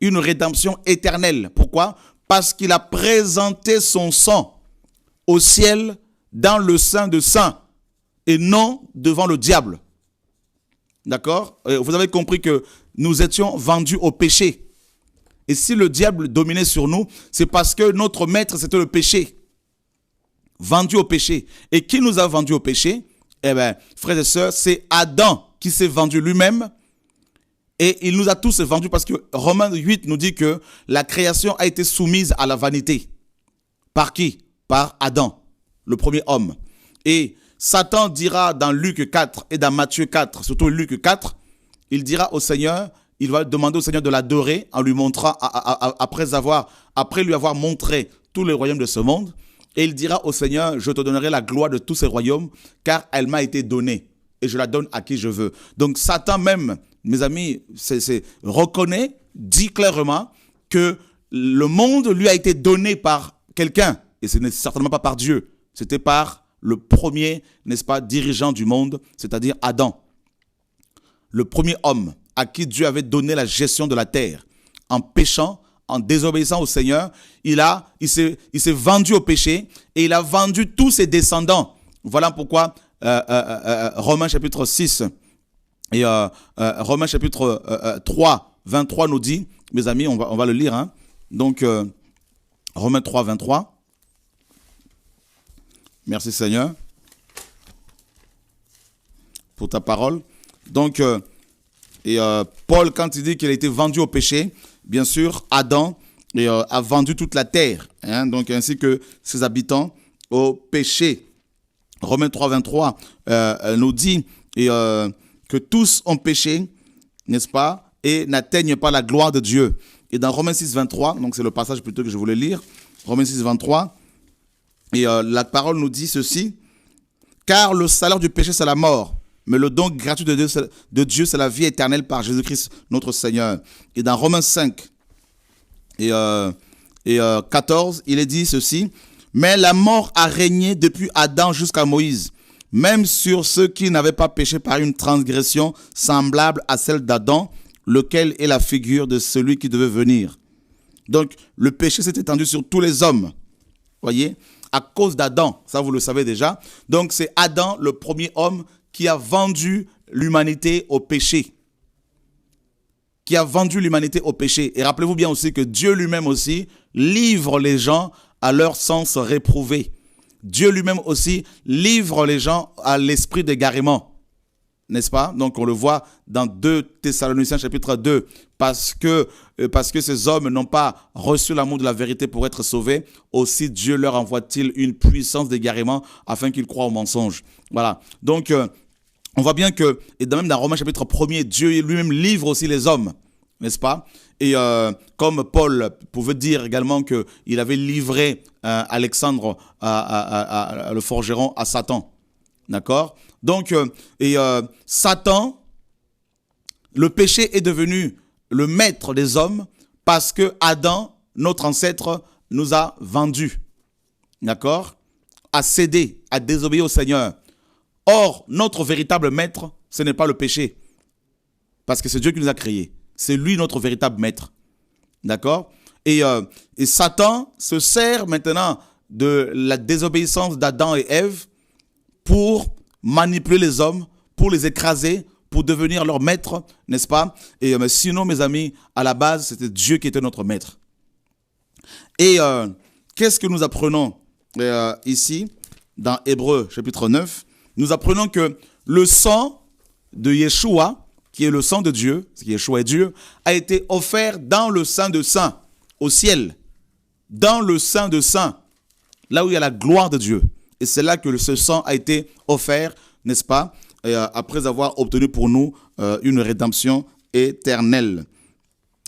Une rédemption éternelle. Pourquoi? Parce qu'il a présenté son sang au ciel dans le Saint de Saints et non devant le diable. D'accord? Vous avez compris que nous étions vendus au péché. Et si le diable dominait sur nous, c'est parce que notre maître, c'était le péché. Vendu au péché. Et qui nous a vendus au péché? Eh bien, frères et sœurs, c'est Adam qui s'est vendu lui-même. Et il nous a tous vendus parce que Romains 8 nous dit que la création a été soumise à la vanité. Par qui? Par Adam, le premier homme. Et Satan dira dans Luc 4 et dans Matthieu 4, surtout Luc 4, il dira au Seigneur, il va demander au Seigneur de l'adorer en lui montrant, après lui avoir montré tous les royaumes de ce monde. Et il dira au Seigneur, je te donnerai la gloire de tous ces royaumes, car elle m'a été donnée et je la donne à qui je veux. Donc Satan même, mes amis, reconnaît, dit clairement que le monde lui a été donné par quelqu'un. Et ce n'est certainement pas par Dieu, c'était par le premier, n'est-ce pas, dirigeant du monde, c'est-à-dire Adam. Le premier homme à qui Dieu avait donné la gestion de la terre. En péchant, en désobéissant au Seigneur, il s'est vendu au péché et il a vendu tous ses descendants. Voilà pourquoi Romains chapitre 6 et Romains chapitre 3, 23 nous dit, mes amis, on va le lire, hein. Donc Romains 3, 23. Merci Seigneur pour ta parole. Donc, Paul, quand il dit qu'il a été vendu au péché, bien sûr, Adam a vendu toute la terre, hein, donc ainsi que ses habitants au péché. Romains 3, 23 nous dit que tous ont péché, n'est-ce pas, et n'atteignent pas la gloire de Dieu. Et dans Romains 6, 23, donc c'est le passage plutôt que je voulais lire, Romains 6, 23, et la parole nous dit ceci, « Car le salaire du péché, c'est la mort, mais le don gratuit de Dieu, c'est la vie éternelle par Jésus-Christ, notre Seigneur. » Et dans Romains 5 et 14, il est dit ceci, « Mais la mort a régné depuis Adam jusqu'à Moïse, même sur ceux qui n'avaient pas péché par une transgression semblable à celle d'Adam, lequel est la figure de celui qui devait venir. » Donc, le péché s'est étendu sur tous les hommes, voyez, à cause d'Adam, ça vous le savez déjà. Donc, c'est Adam, le premier homme, qui a vendu l'humanité au péché. Qui a vendu l'humanité au péché. Et rappelez-vous bien aussi que Dieu lui-même aussi livre les gens à leur sens réprouvé. Dieu lui-même aussi livre les gens à l'esprit d'égarement. N'est-ce pas? Donc on le voit dans 2 Thessaloniciens chapitre 2. Parce que ces hommes n'ont pas reçu l'amour de la vérité pour être sauvés, aussi Dieu leur envoie-t-il une puissance d'égarement afin qu'ils croient au mensonge. Voilà. Donc on voit bien que, et même dans Romains chapitre 1er, Dieu lui-même livre aussi les hommes, n'est-ce pas? Et comme Paul pouvait dire également qu'il avait livré Alexandre, le forgeron, à Satan. D'accord? Donc, Satan, le péché est devenu le maître des hommes parce que Adam, notre ancêtre, nous a vendus. D'accord? A cédé, a désobéi au Seigneur. Or, notre véritable maître, ce n'est pas le péché. Parce que c'est Dieu qui nous a créés. C'est lui notre véritable maître. D'accord? Et Satan se sert maintenant de la désobéissance d'Adam et Ève pour manipuler les hommes, pour les écraser, pour devenir leur maître, n'est-ce pas? Et mais sinon, mes amis, à la base, c'était Dieu qui était notre maître. Et qu'est-ce que nous apprenons ici, dans Hébreux chapitre 9? Nous apprenons que le sang de Yeshua, qui est le sang de Dieu, parce que Yeshua est Dieu, a été offert dans le Saint de Saints, au ciel, dans le Saint de Saints, là où il y a la gloire de Dieu. Et c'est là que ce sang a été offert, n'est-ce pas, après avoir obtenu pour nous une rédemption éternelle.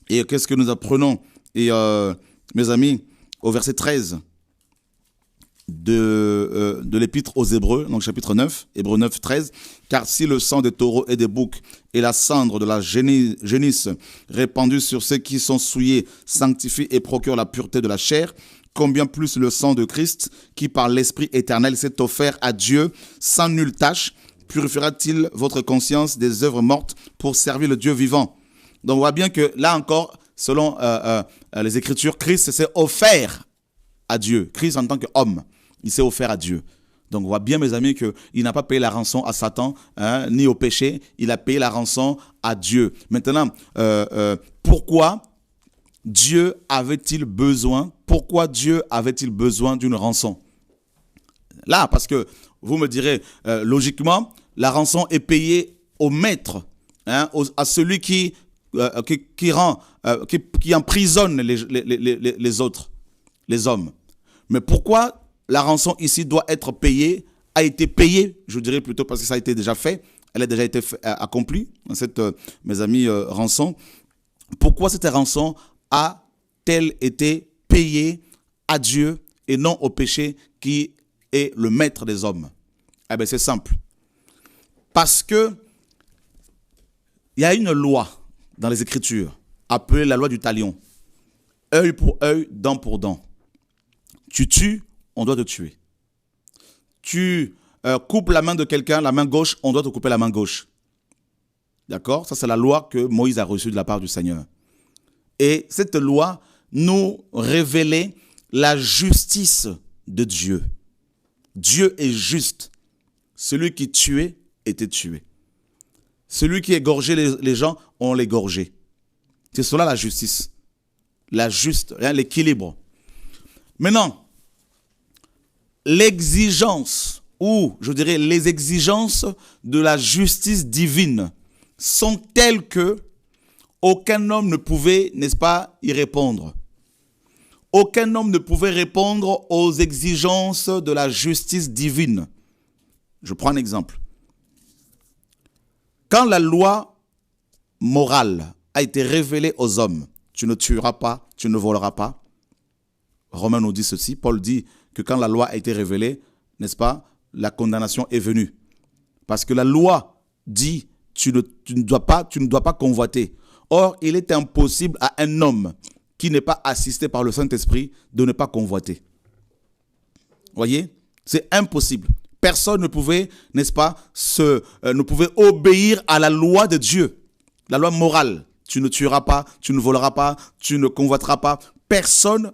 Et qu'est-ce que nous apprenons? Et mes amis, au verset 13 de l'épître aux Hébreux, donc chapitre 9, Hébreux 9, 13, « Car si le sang des taureaux et des boucs et la cendre de la génisse répandue sur ceux qui sont souillés sanctifie et procure la pureté de la chair, combien plus le sang de Christ, qui par l'Esprit éternel s'est offert à Dieu sans nulle tâche, purifiera-t-il votre conscience des œuvres mortes pour servir le Dieu vivant ?» Donc on voit bien que là encore, selon les Écritures, Christ s'est offert à Dieu. Christ en tant qu'homme, il s'est offert à Dieu. Donc on voit bien, mes amis, qu'il n'a pas payé la rançon à Satan, ni au péché, il a payé la rançon à Dieu. Maintenant, pourquoi Dieu avait-il besoin d'une rançon? Là, parce que vous me direz, logiquement, la rançon est payée au maître, à celui qui emprisonne les autres, les hommes. Mais pourquoi la rançon ici doit être payée, a été payée, je dirais plutôt parce que ça a été déjà fait, elle a déjà été accomplie, cette, mes amis, rançon. Pourquoi cette rançon a-t-elle été payée à Dieu et non au péché qui est le maître des hommes? Eh bien, c'est simple. Parce que il y a une loi dans les Écritures, appelée la loi du talion. Œil pour œil, dent pour dent. Tu tues, on doit te tuer. Tu coupes la main de quelqu'un, la main gauche, on doit te couper la main gauche. D'accord? Ça, c'est la loi que Moïse a reçue de la part du Seigneur. Et cette loi nous révélait la justice de Dieu. Dieu est juste. Celui qui tuait était tué. Celui qui égorgeait les gens, on l'égorgeait. C'est cela la justice. L'équilibre. Maintenant, l'exigence, ou je dirais les exigences de la justice divine sont telles que aucun homme ne pouvait, n'est-ce pas, y répondre. Aucun homme ne pouvait répondre aux exigences de la justice divine. Je prends un exemple. Quand la loi morale a été révélée aux hommes, tu ne tueras pas, tu ne voleras pas. Romains nous dit ceci, Paul dit que quand la loi a été révélée, n'est-ce pas, la condamnation est venue. Parce que la loi dit tu ne dois pas convoiter. Or, il est impossible à un homme qui n'est pas assisté par le Saint-Esprit de ne pas convoiter. Voyez, c'est impossible. Personne ne pouvait, n'est-ce pas, ne pouvait obéir à la loi de Dieu, la loi morale. Tu ne tueras pas, tu ne voleras pas, tu ne convoiteras pas. Personne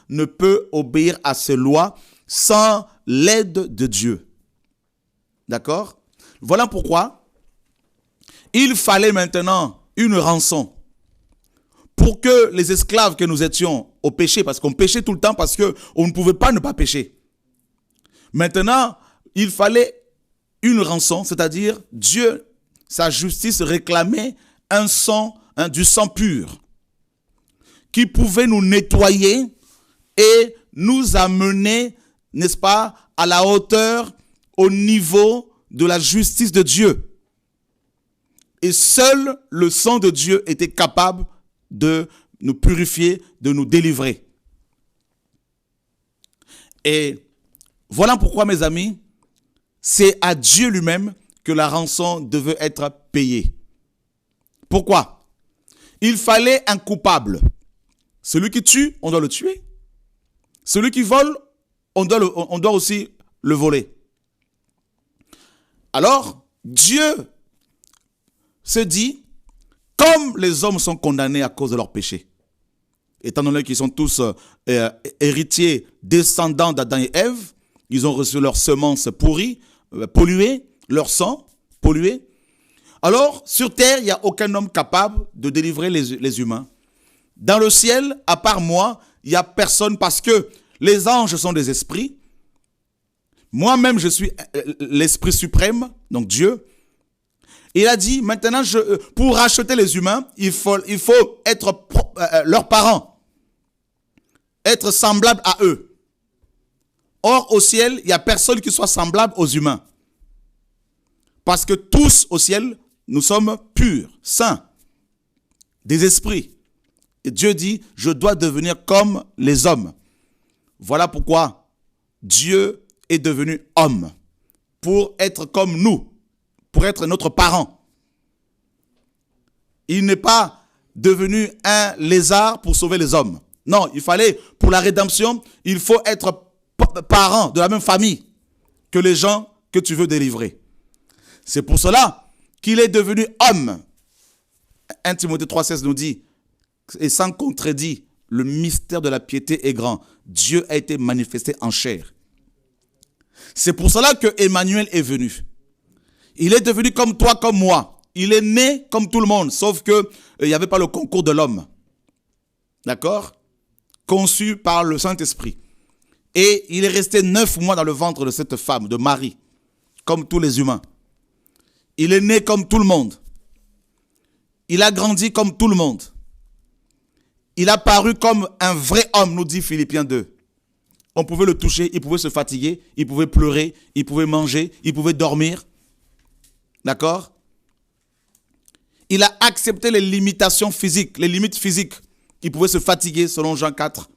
ne peut obéir à ces lois sans l'aide de Dieu. D'accord? Voilà pourquoi il fallait maintenant une rançon pour que les esclaves que nous étions au péché, parce qu'on péchait tout le temps parce qu'on ne pouvait pas ne pas pécher. Maintenant, il fallait une rançon, c'est-à-dire Dieu, sa justice réclamait du sang pur qui pouvait nous nettoyer et nous amener, n'est-ce pas, à la hauteur, au niveau de la justice de Dieu. Et seul le sang de Dieu était capable de nous purifier, de nous délivrer. Et voilà pourquoi, mes amis, c'est à Dieu lui-même que la rançon devait être payée. Pourquoi? Il fallait un coupable. Celui qui tue, on doit le tuer. Celui qui vole, on doit aussi le voler. Alors, Dieu se dit, comme les hommes sont condamnés à cause de leur péché, étant donné qu'ils sont tous héritiers, descendants d'Adam et Ève, Ils ont reçu leurs semences pourries, polluées, leur sang pollué. Alors, sur terre, il n'y a aucun homme capable de délivrer les humains. Dans le ciel, à part moi, il n'y a personne parce que les anges sont des esprits. Moi-même, je suis l'esprit suprême, donc Dieu. Il a dit, maintenant, pour racheter les humains, il faut être leurs parents, être semblable à eux. Or, au ciel, il n'y a personne qui soit semblable aux humains. Parce que tous, au ciel, nous sommes purs, saints, des esprits. Et Dieu dit, je dois devenir comme les hommes. Voilà pourquoi Dieu est devenu homme, pour être comme nous, pour être notre parent. Il n'est pas devenu un lézard pour sauver les hommes. Non, il fallait, pour la rédemption, il faut être parent de la même famille que les gens que tu veux délivrer. C'est pour cela qu'il est devenu homme. 1 Timothée 3,16 nous dit, et sans contredit, le mystère de la piété est grand. Dieu a été manifesté en chair. C'est pour cela que Emmanuel est venu. Il est devenu comme toi, comme moi. Il est né comme tout le monde, sauf que il n'y avait pas le concours de l'homme. D'accord? Conçu par le Saint-Esprit. Et il est resté 9 mois dans le ventre de cette femme, de Marie, comme tous les humains. Il est né comme tout le monde. Il a grandi comme tout le monde. Il a paru comme un vrai homme, nous dit Philippiens 2. On pouvait le toucher, il pouvait se fatiguer, il pouvait pleurer, il pouvait manger, il pouvait dormir. D'accord? Il a accepté les limitations physiques, les limites physiques. Il pouvait se fatiguer selon Jean 4.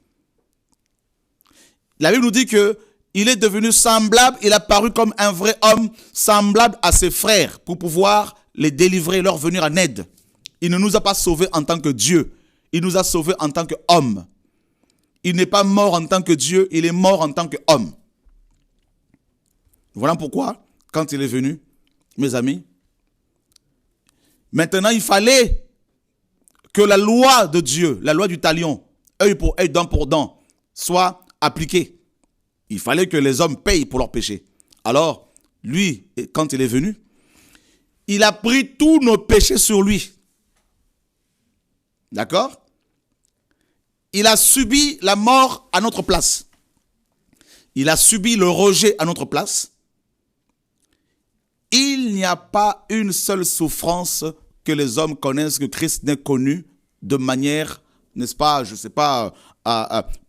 La Bible nous dit que il est devenu semblable, il a paru comme un vrai homme, semblable à ses frères pour pouvoir les délivrer, leur venir en aide. Il ne nous a pas sauvés en tant que Dieu, il nous a sauvés en tant qu'homme. Il n'est pas mort en tant que Dieu, il est mort en tant qu'homme. Voilà pourquoi, quand il est venu, mes amis, maintenant il fallait que la loi de Dieu, la loi du talion, œil pour œil, dent pour dent, soit appliquée. Il fallait que les hommes payent pour leurs péchés. Alors, lui, quand il est venu, il a pris tous nos péchés sur lui. D'accord? Il a subi la mort à notre place. Il a subi le rejet à notre place. Il n'y a pas une seule souffrance que les hommes connaissent, que Christ n'ait connue de manière, n'est-ce pas, je ne sais pas,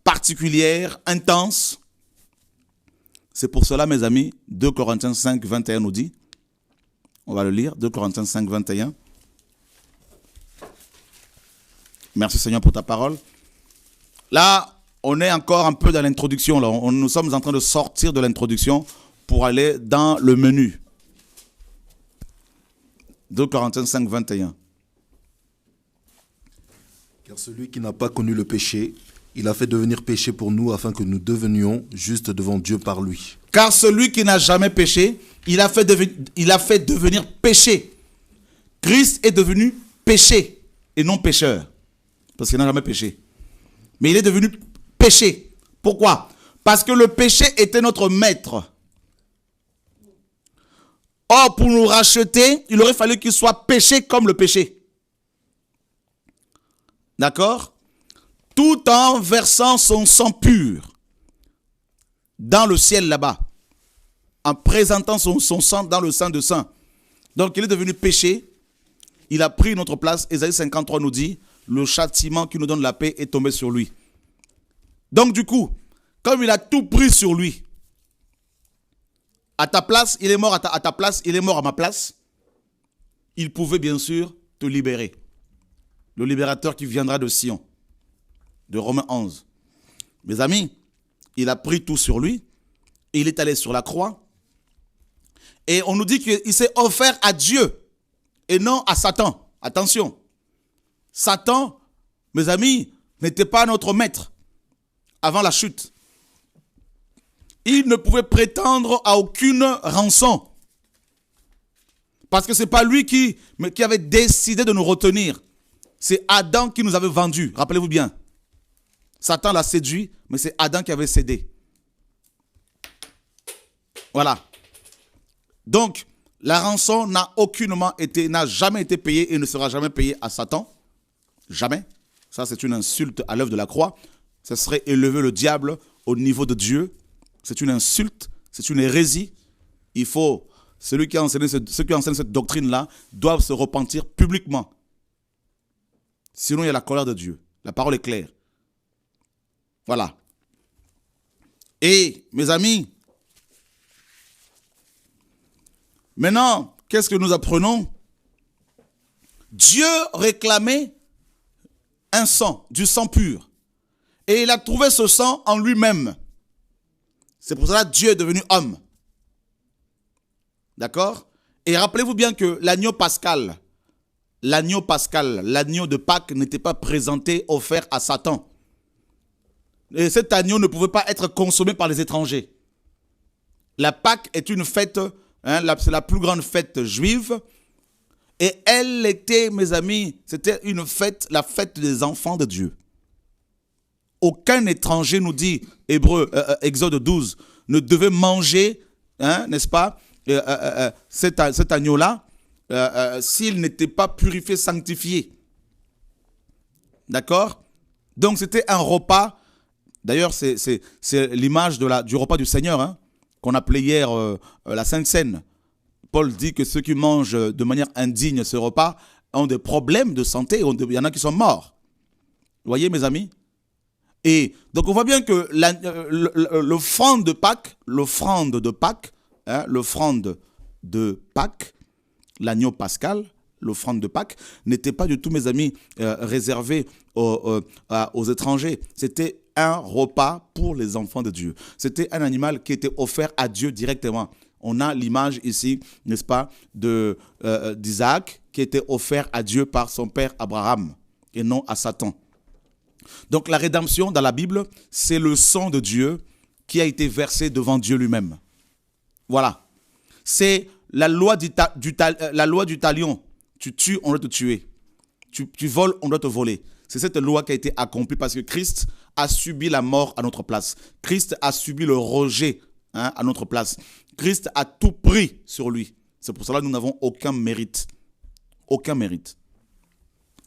particulière, intense. C'est pour cela, mes amis, 2 Corinthiens 5, 21 nous dit, on va le lire, 2 Corinthiens 5, 21. Merci Seigneur pour ta parole. Là, on est encore un peu dans l'introduction. Nous sommes en train de sortir de l'introduction pour aller dans le menu. 2 Corinthiens 5, 21. Car celui qui n'a pas connu le péché, il a fait devenir péché pour nous afin que nous devenions justes devant Dieu par lui. Car celui qui n'a jamais péché, il a fait devenir péché. Christ est devenu péché et non pécheur. Parce qu'il n'a jamais péché. Mais il est devenu péché. Pourquoi? Parce que le péché était notre maître. Or, pour nous racheter, il aurait fallu qu'il soit péché comme le péché. D'accord? Tout en versant son sang pur dans le ciel là-bas. En présentant son sang dans le Saint de Saints. Donc, il est devenu péché. Il a pris notre place. Ésaïe 53 nous dit, le châtiment qui nous donne la paix est tombé sur lui. Donc, du coup, comme il a tout pris sur lui, à ta place, il est mort à ta place, il est mort à ma place, il pouvait bien sûr te libérer. Le libérateur qui viendra de Sion, de Romains 11. Mes amis, il a pris tout sur lui, et il est allé sur la croix, et on nous dit qu'il s'est offert à Dieu, et non à Satan. Attention, Satan, mes amis, n'était pas notre maître avant la chute. Il ne pouvait prétendre à aucune rançon. Parce que ce n'est pas lui qui avait décidé de nous retenir. C'est Adam qui nous avait vendus. Rappelez-vous bien. Satan l'a séduit, mais c'est Adam qui avait cédé. Voilà. Donc, la rançon n'a jamais été payée et ne sera jamais payée à Satan. Jamais. Ça, c'est une insulte à l'œuvre de la croix. Ce serait élever le diable au niveau de Dieu. C'est une insulte, c'est une hérésie. Il faut, ceux qui enseignent cette doctrine-là doivent se repentir publiquement. Sinon, il y a la colère de Dieu. La parole est claire. Voilà. Et, mes amis, maintenant, qu'est-ce que nous apprenons? Dieu réclamait un sang, du sang pur. Et il a trouvé ce sang en lui-même. C'est pour cela que Dieu est devenu homme. D'accord? Et rappelez-vous bien que l'agneau pascal, l'agneau de Pâques n'était pas présenté, offert à Satan. Et cet agneau ne pouvait pas être consommé par les étrangers. La Pâques est une fête, c'est la plus grande fête juive. Et elle était, mes amis, c'était une fête, la fête des enfants de Dieu. Aucun étranger, nous dit Exode 12, ne devait manger, n'est-ce pas, cet agneau-là, s'il n'était pas purifié, sanctifié. D'accord? Donc c'était un repas. D'ailleurs, c'est l'image du repas du Seigneur, qu'on appelait hier la Sainte Seine. Paul dit que ceux qui mangent de manière indigne ce repas ont des problèmes de santé. Il y en a qui sont morts. Vous voyez, mes amis? Et donc, on voit bien que l'offrande de Pâques, l'agneau pascal, l'offrande de Pâques, n'était pas du tout, mes amis, réservée aux étrangers. C'était un repas pour les enfants de Dieu. C'était un animal qui était offert à Dieu directement. On a l'image ici, n'est-ce pas, d'Isaac qui était offert à Dieu par son père Abraham et non à Satan. Donc la rédemption dans la Bible, c'est le sang de Dieu qui a été versé devant Dieu lui-même. Voilà. C'est la loi du talion. Tu tues, on doit te tuer. Tu voles, on doit te voler. C'est cette loi qui a été accomplie parce que Christ a subi la mort à notre place. Christ a subi le rejet à notre place. Christ a tout pris sur lui. C'est pour cela que nous n'avons aucun mérite. Aucun mérite.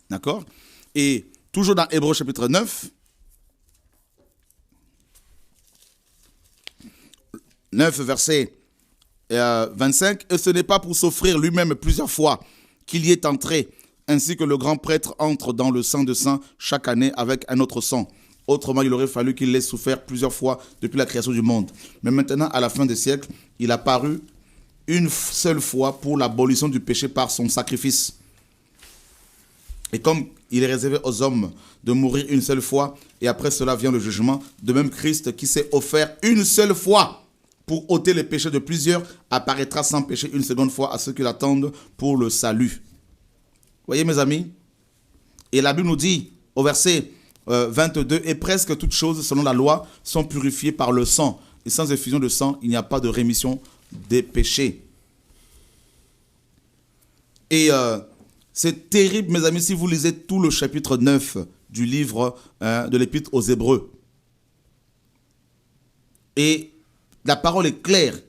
D'accord? Et toujours dans Hébreux chapitre 9, 9 verset 25, « Et ce n'est pas pour s'offrir lui-même plusieurs fois qu'il y est entré, ainsi que le grand prêtre entre dans le Saint de Saints chaque année avec un autre sang. Autrement, il aurait fallu qu'il l'ait souffert plusieurs fois depuis la création du monde. Mais maintenant, à la fin des siècles, il a paru une seule fois pour l'abolition du péché par son sacrifice. Et comme il est réservé aux hommes de mourir une seule fois, et après cela vient le jugement, de même Christ qui s'est offert une seule fois pour ôter les péchés de plusieurs, apparaîtra sans péché une seconde fois à ceux qui l'attendent pour le salut. Voyez mes amis? Et la Bible nous dit au verset 22, « Et presque toutes choses selon la loi sont purifiées par le sang. Et sans effusion de sang, il n'y a pas de rémission des péchés. » Et c'est terrible, mes amis, si vous lisez tout le chapitre 9 du livre de l'Épître aux Hébreux. Et la parole est claire.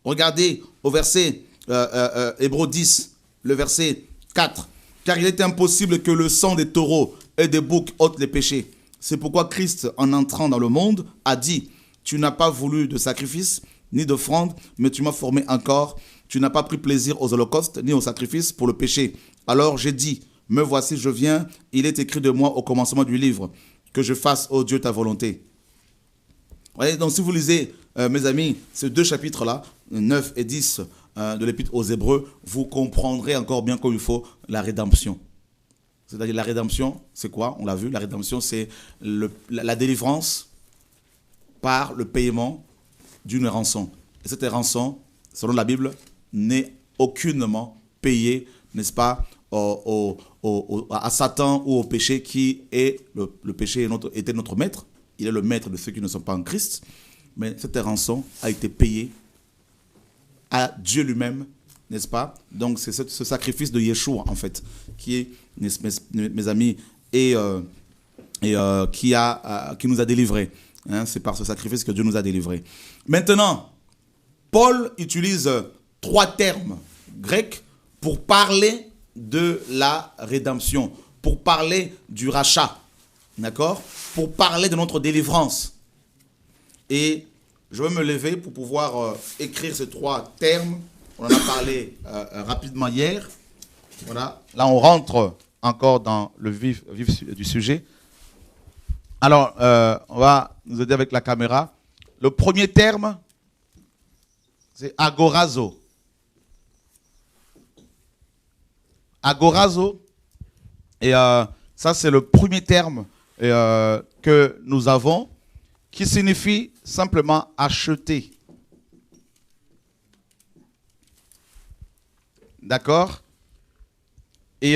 Regardez au verset Hébreux 10, le verset 4. « Car il est impossible que le sang des taureaux et des boucs ôte les péchés. C'est pourquoi Christ, en entrant dans le monde, a dit, « Tu n'as pas voulu de sacrifice, ni d'offrande, mais tu m'as formé un corps. Tu n'as pas pris plaisir aux holocaustes, ni aux sacrifices pour le péché. Alors j'ai dit, me voici, je viens. Il est écrit de moi au commencement du livre, que je fasse, ô Dieu, ta volonté. » Voyez, donc si vous lisez, mes amis, ces deux chapitres-là, 9 et 10 de l'Épître aux Hébreux, vous comprendrez encore bien comme il faut la rédemption. C'est-à-dire la rédemption, c'est quoi? On l'a vu, la rédemption, c'est la délivrance par le paiement d'une rançon. Et cette rançon, selon la Bible, n'est aucunement payée, n'est-ce pas, à Satan ou au péché qui est, le péché était notre maître. Il est le maître de ceux qui ne sont pas en Christ. Mais cette rançon a été payée à Dieu lui-même, n'est-ce pas? Donc c'est ce sacrifice de Yeshua, en fait, qui est, mes amis, qui nous a délivrés. C'est par ce sacrifice que Dieu nous a délivrés. Maintenant, Paul utilise 3 termes grecs pour parler de la rédemption, pour parler du rachat, d'accord? Pour parler de notre délivrance. Et je vais me lever pour pouvoir écrire ces 3 termes. On en a parlé rapidement hier. Voilà. Là, on rentre encore dans le vif du sujet. Alors, on va nous aider avec la caméra. Le premier terme, c'est agorazo. Agorazo. Et ça, c'est le premier terme que nous avons, qui signifie simplement acheter. D'accord? Et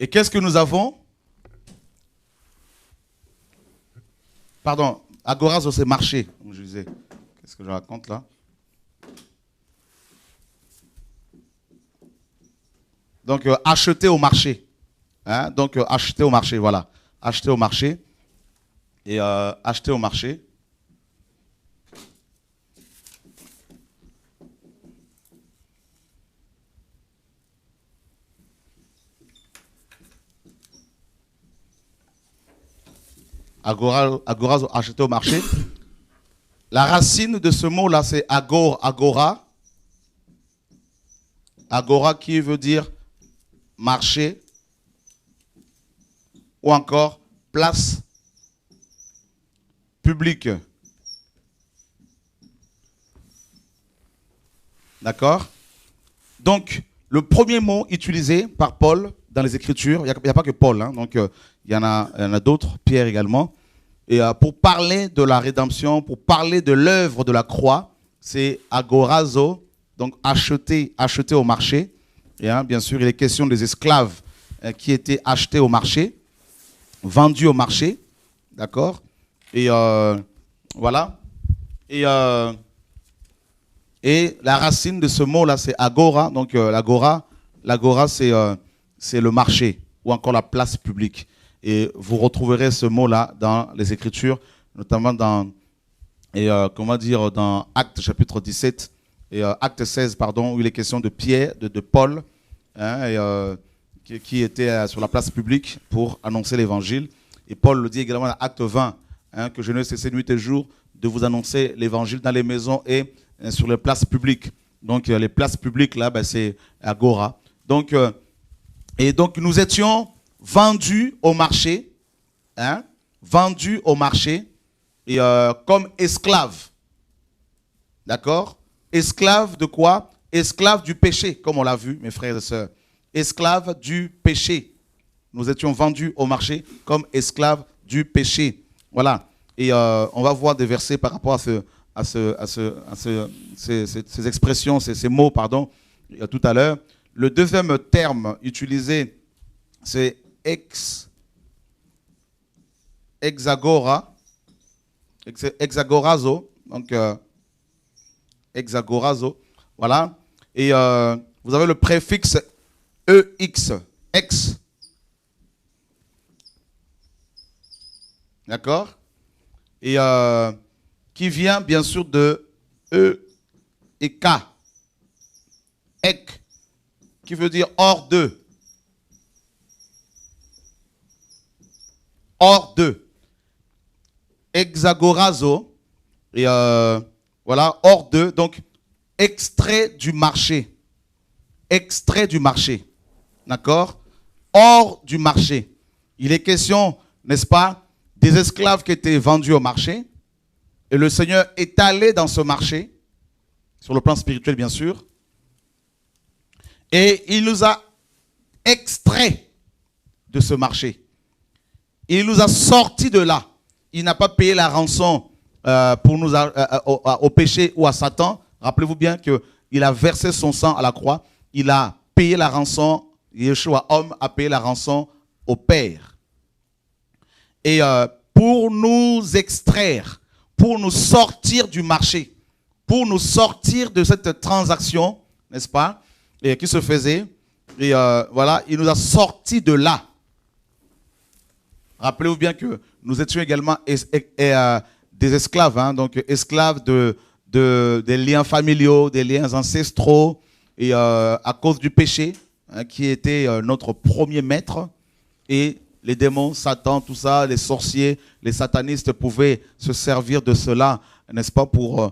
qu'est-ce que nous avons? Pardon, agorazo, c'est marché, comme je disais. Qu'est-ce que je raconte là? Donc, acheter au marché. Hein? Donc, acheter au marché, voilà. Acheter au marché. Et acheter au marché. Agora, acheter au marché. La racine de ce mot-là, c'est agora. Agora qui veut dire marché ou encore place publique. D'accord? Donc, le premier mot utilisé par Paul dans les Écritures, il n'y a pas que Paul, hein, donc il y en a d'autres, Pierre également. Et pour parler de la rédemption, pour parler de l'œuvre de la croix, c'est agorazo, donc acheter au marché. Et bien sûr, il est question des esclaves qui étaient achetés au marché, vendus au marché, d'accord? Et voilà. Et la racine de ce mot-là, c'est agora. Donc l'agora, c'est le marché ou encore la place publique. Et vous retrouverez ce mot-là dans les Écritures, notamment dans Actes chapitre 17 et Acte 16, pardon, où il est question de Pierre, de Paul, hein, qui était sur la place publique pour annoncer l'évangile. Et Paul le dit également dans Acte 20, hein, que je ne cesse nuit et jour de vous annoncer l'évangile dans les maisons et sur les places publiques. Donc les places publiques, là, c'est agora. Donc, donc nous étions vendus au marché, hein, vendus au marché, et comme esclaves. D'accord? Esclaves de quoi? Esclaves du péché, comme on l'a vu, mes frères et sœurs. Esclaves du péché. Nous étions vendus au marché comme esclaves du péché. Voilà. Et on va voir des versets par rapport à ces expressions, ces mots, pardon, tout à l'heure. Le deuxième terme utilisé, c'est hexagorazo. Donc, hexagorazo. Voilà. Et vous avez le préfixe EX. Ex. D'accord? Et qui vient bien sûr de E et K. Ek. Qui veut dire hors de. Hors de. Hexagorazo. Et voilà, hors de. Donc, extrait du marché. Extrait du marché. D'accord? Hors du marché. Il est question, n'est-ce pas, des esclaves qui étaient vendus au marché. Et le Seigneur est allé dans ce marché, sur le plan spirituel bien sûr. Et il nous a extraits de ce marché. Il nous a sortis de là. Il n'a pas payé la rançon pour nous au péché ou à Satan. Rappelez-vous bien qu'il a versé son sang à la croix. Il a payé la rançon. Yeshua, homme, a payé la rançon au Père. Et pour nous extraire, pour nous sortir du marché, pour nous sortir de cette transaction, n'est-ce pas, et qui se faisait, et voilà, il nous a sortis de là. Rappelez-vous bien que nous étions également des esclaves, hein, donc esclaves des liens familiaux, des liens ancestraux, et à cause du péché, hein, qui était notre premier maître, et les démons, Satan, tout ça, les sorciers, les satanistes pouvaient se servir de cela, n'est-ce pas, pour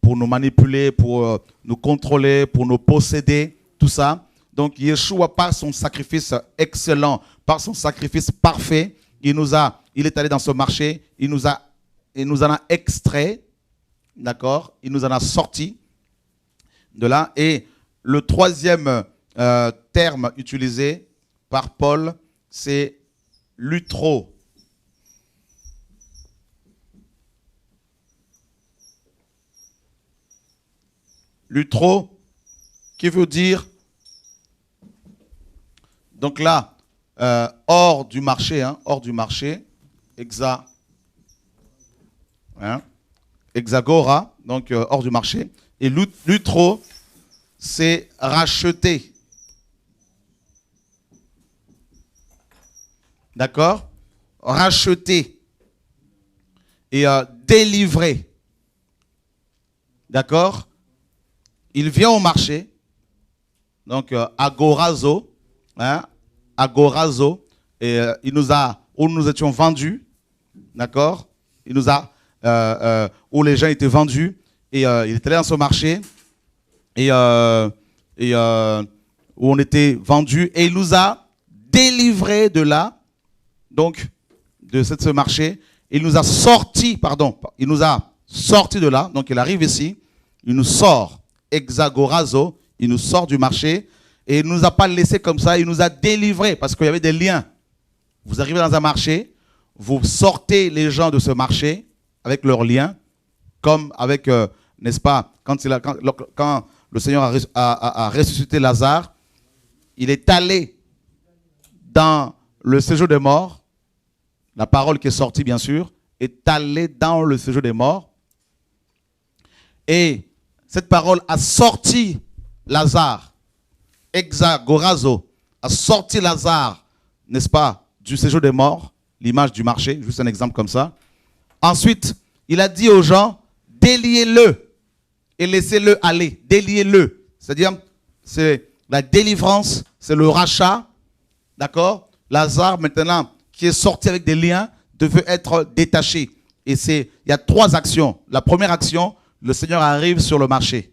nous manipuler, pour nous contrôler, pour nous posséder, tout ça. Donc Yeshua, par son sacrifice excellent, par son sacrifice parfait, il est allé dans ce marché, il nous en a extrait, d'accord, il nous en a sorti de là. Et le troisième terme utilisé par Paul, c'est lutro. Lutro, qui veut dire, donc là, hors du marché, hein, hors du marché, hexagora, donc hors du marché, et lutro, c'est racheter. D'accord? Racheter et délivrer. D'accord? Il vient au marché, donc agorazo, hein, agorazo, et où nous étions vendus, d'accord? Il nous a, où les gens étaient vendus, et il était allé dans ce marché, et où on était vendus, et il nous a délivrés de là, donc de ce marché. Il nous a sortis de là, donc il arrive ici, il nous sort, hexagorazo, il nous sort du marché, et il ne nous a pas laissé comme ça, il nous a délivrés, parce qu'il y avait des liens. Vous arrivez dans un marché, vous sortez les gens de ce marché, avec leurs liens, comme avec, n'est-ce pas, quand le Seigneur a ressuscité Lazare, il est allé dans le séjour des morts, la parole qui est sortie bien sûr, est allée dans le séjour des morts, et cette parole a sorti Lazare, hexagorazo, a sorti Lazare, n'est-ce pas, du séjour des morts, l'image du marché, juste un exemple comme ça. Ensuite, il a dit aux gens, déliez-le et laissez-le aller, déliez-le. C'est-à-dire, c'est la délivrance, c'est le rachat, d'accord? Lazare, maintenant, qui est sorti avec des liens, devait être détaché. Et il y a trois actions. La première action, le Seigneur arrive sur le marché.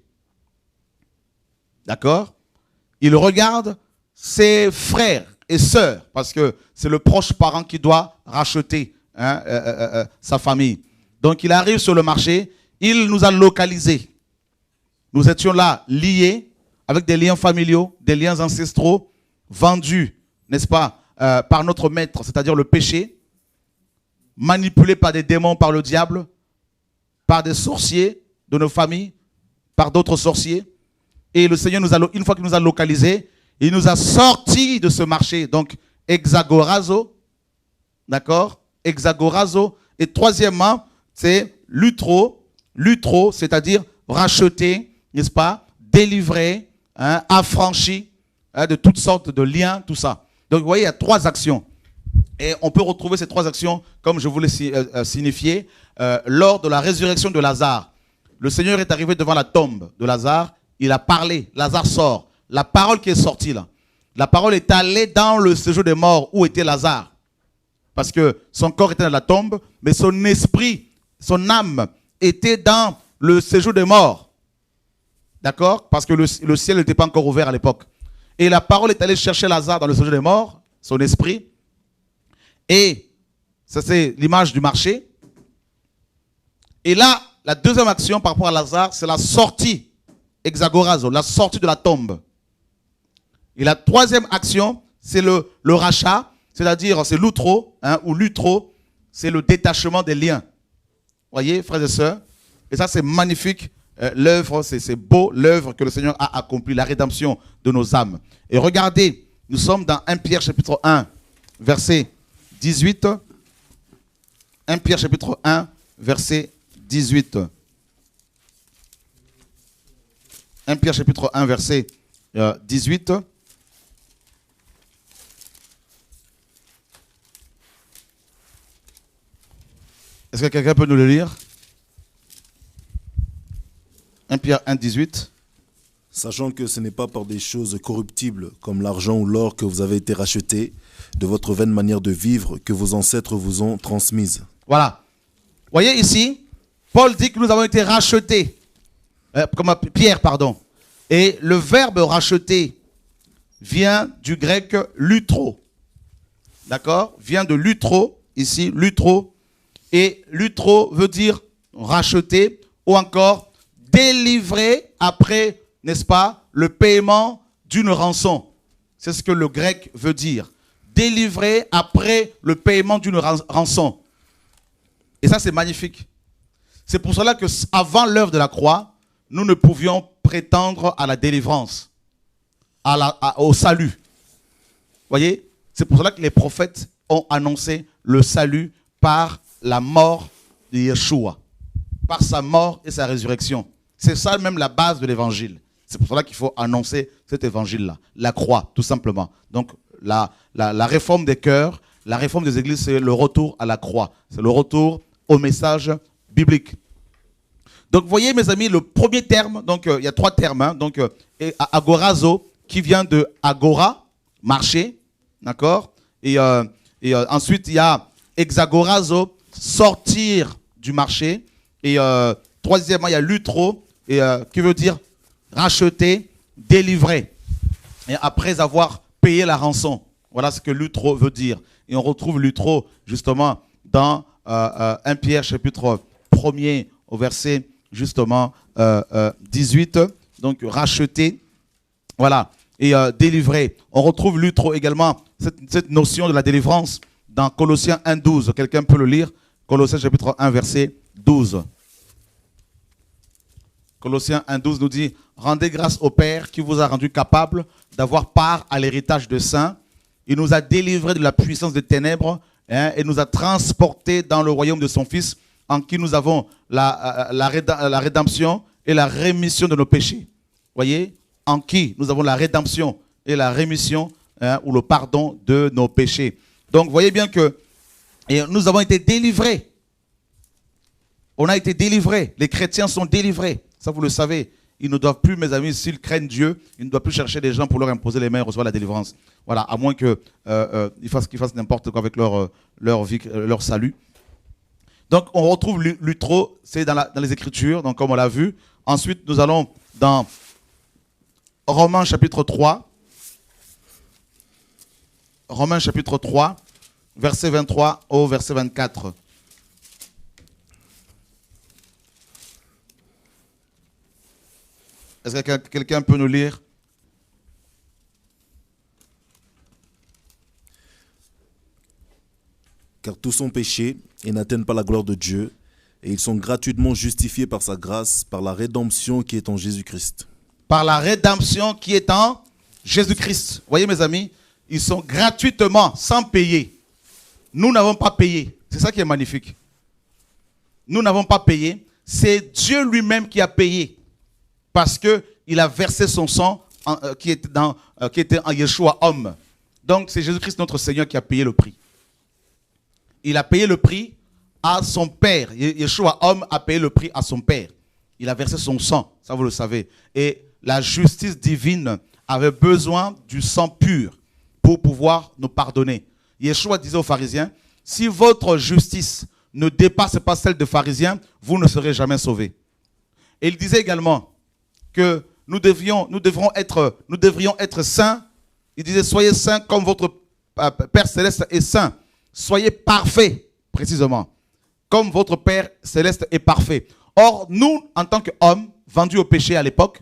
D'accord? Il regarde ses frères et sœurs, parce que c'est le proche parent qui doit racheter, hein, sa famille. Donc il arrive sur le marché, il nous a localisés. Nous étions là, liés, avec des liens familiaux, des liens ancestraux, vendus, n'est-ce pas, par notre maître, c'est-à-dire le péché, manipulés par des démons, par le diable, par des sorciers de nos familles, par d'autres sorciers. Et le Seigneur, une fois qu'il nous a localisés, il nous a sortis de ce marché. Donc, hexagorazo, d'accord? Hexagorazo. Et troisièmement, c'est lutro, c'est-à-dire racheter, n'est-ce pas? Délivrer, hein, affranchi, hein, de toutes sortes de liens, tout ça. Donc, vous voyez, il y a trois actions. Et on peut retrouver ces trois actions, comme je vous l'ai signifié, lors de la résurrection de Lazare. Le Seigneur est arrivé devant la tombe de Lazare, il a parlé, Lazare sort. La parole qui est sortie là, la parole est allée dans le séjour des morts où était Lazare. Parce que son corps était dans la tombe, mais son esprit, son âme était dans le séjour des morts. D'accord? Parce que le ciel n'était pas encore ouvert à l'époque. Et la parole est allée chercher Lazare dans le séjour des morts, son esprit. Et ça c'est l'image du marché. Et là, la deuxième action par rapport à Lazare, c'est la sortie, hexagorazo, la sortie de la tombe. Et la troisième action, c'est le rachat, c'est-à-dire c'est l'utro, hein, ou l'utro, c'est le détachement des liens. Voyez, frères et sœurs, et ça c'est magnifique, l'œuvre, c'est beau, l'œuvre que le Seigneur a accomplie, la rédemption de nos âmes. Et regardez, nous sommes dans 1 Pierre chapitre 1, verset 18. 1 Pierre chapitre 1, verset 18. 1 Pierre chapitre 1, verset 18. Est-ce que quelqu'un peut nous le lire? 1 Pierre 1, 18. Sachant que ce n'est pas par des choses corruptibles comme l'argent ou l'or que vous avez été rachetés, de votre vaine manière de vivre que vos ancêtres vous ont transmise. Voilà. Voyez ici, Paul dit que nous avons été rachetés. Comme Pierre, pardon. Et le verbe racheter vient du grec lutro. D'accord? Vient de lutro, ici, lutro. Et lutro veut dire racheter ou encore délivrer après, n'est-ce pas, le paiement d'une rançon. C'est ce que le grec veut dire. Délivrer après le paiement d'une rançon. Et ça, c'est magnifique. C'est pour cela qu'avant l'œuvre de la croix, nous ne pouvions prétendre à la délivrance, au salut. Voyez? C'est pour cela que les prophètes ont annoncé le salut par la mort de Yeshua, par sa mort et sa résurrection. C'est ça même la base de l'évangile. C'est pour cela qu'il faut annoncer cet évangile-là, la croix, tout simplement. Donc, la réforme des cœurs, la réforme des églises, c'est le retour à la croix. C'est le retour au message biblique. Donc, vous voyez, mes amis, le premier terme, donc il y a trois termes. Hein, donc, agorazo, qui vient de agora, marché, d'accord. Et ensuite, il y a hexagorazo, sortir du marché. Et troisièmement, il y a lutro, qui veut dire racheter, délivrer. Et après avoir payé la rançon. Voilà ce que lutro veut dire. Et on retrouve lutro, justement, dans 1 Pierre, chapitre 1er, au verset, justement, 18. Donc, racheter, voilà, et délivrer. On retrouve lutro également, cette notion de la délivrance, dans Colossiens 1, 12. Quelqu'un peut le lire? Colossiens, chapitre 1, verset 12. Colossiens 1, 12 nous dit « Rendez grâce au Père qui vous a rendu capable d'avoir part à l'héritage des saints. Il nous a délivrés de la puissance des ténèbres et nous a transportés dans le royaume de son Fils, en qui nous avons la rédemption et la rémission de nos péchés. » Voyez, en qui nous avons la rédemption et la rémission ou le pardon de nos péchés. Donc, voyez bien que nous avons été délivrés. On a été délivrés. Les chrétiens sont délivrés. Ça, vous le savez. Ils ne doivent plus, mes amis, s'ils craignent Dieu, ils ne doivent plus chercher des gens pour leur imposer les mains et recevoir la délivrance. Voilà, à moins qu'ils fassent n'importe quoi avec leur vie, leur salut. Donc, on retrouve lutro, c'est dans les Écritures, donc comme on l'a vu. Ensuite, nous allons dans Romains chapitre 3. Romains chapitre 3, verset 23 au verset 24. Est-ce que quelqu'un peut nous lire? Car tous sont péchés et n'atteignent pas la gloire de Dieu, et ils sont gratuitement justifiés par sa grâce, par la rédemption qui est en Jésus-Christ. Par la rédemption qui est en Jésus-Christ. Vous voyez, mes amis, ils sont gratuitement, sans payer. Nous n'avons pas payé. C'est ça qui est magnifique. Nous n'avons pas payé. C'est Dieu lui-même qui a payé. Parce qu'il a versé son sang qui était en Yeshua homme. Donc c'est Jésus-Christ notre Seigneur qui a payé le prix. Il a payé le prix à son Père. Yeshua homme a payé le prix à son Père. Il a versé son sang, ça vous le savez. Et la justice divine avait besoin du sang pur pour pouvoir nous pardonner. Yeshua disait aux pharisiens, si votre justice ne dépasse pas celle des pharisiens, vous ne serez jamais sauvés. Et il disait également que nous devrions être saints. Il disait, soyez saints comme votre Père Céleste est saint. Soyez parfaits, précisément, comme votre Père Céleste est parfait. Or, nous, en tant qu'hommes vendus au péché à l'époque,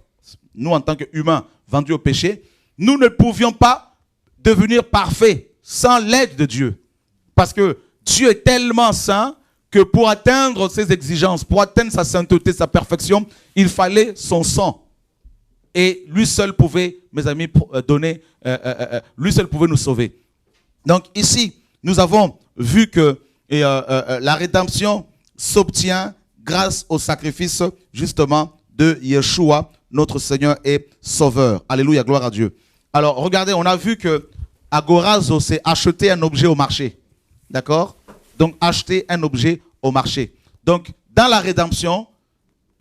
nous, en tant qu'humains vendus au péché, nous ne pouvions pas devenir parfaits sans l'aide de Dieu. Parce que Dieu est tellement saint que pour atteindre ses exigences, pour atteindre sa sainteté, sa perfection, il fallait son sang. Et lui seul pouvait, mes amis, lui seul pouvait nous sauver. Donc ici, nous avons vu que la rédemption s'obtient grâce au sacrifice justement de Yeshua, notre Seigneur et Sauveur. Alléluia, gloire à Dieu. Alors regardez, on a vu que agorazo, c'est acheter un objet au marché. D'accord? Donc acheter un objet au marché. Donc, dans la rédemption,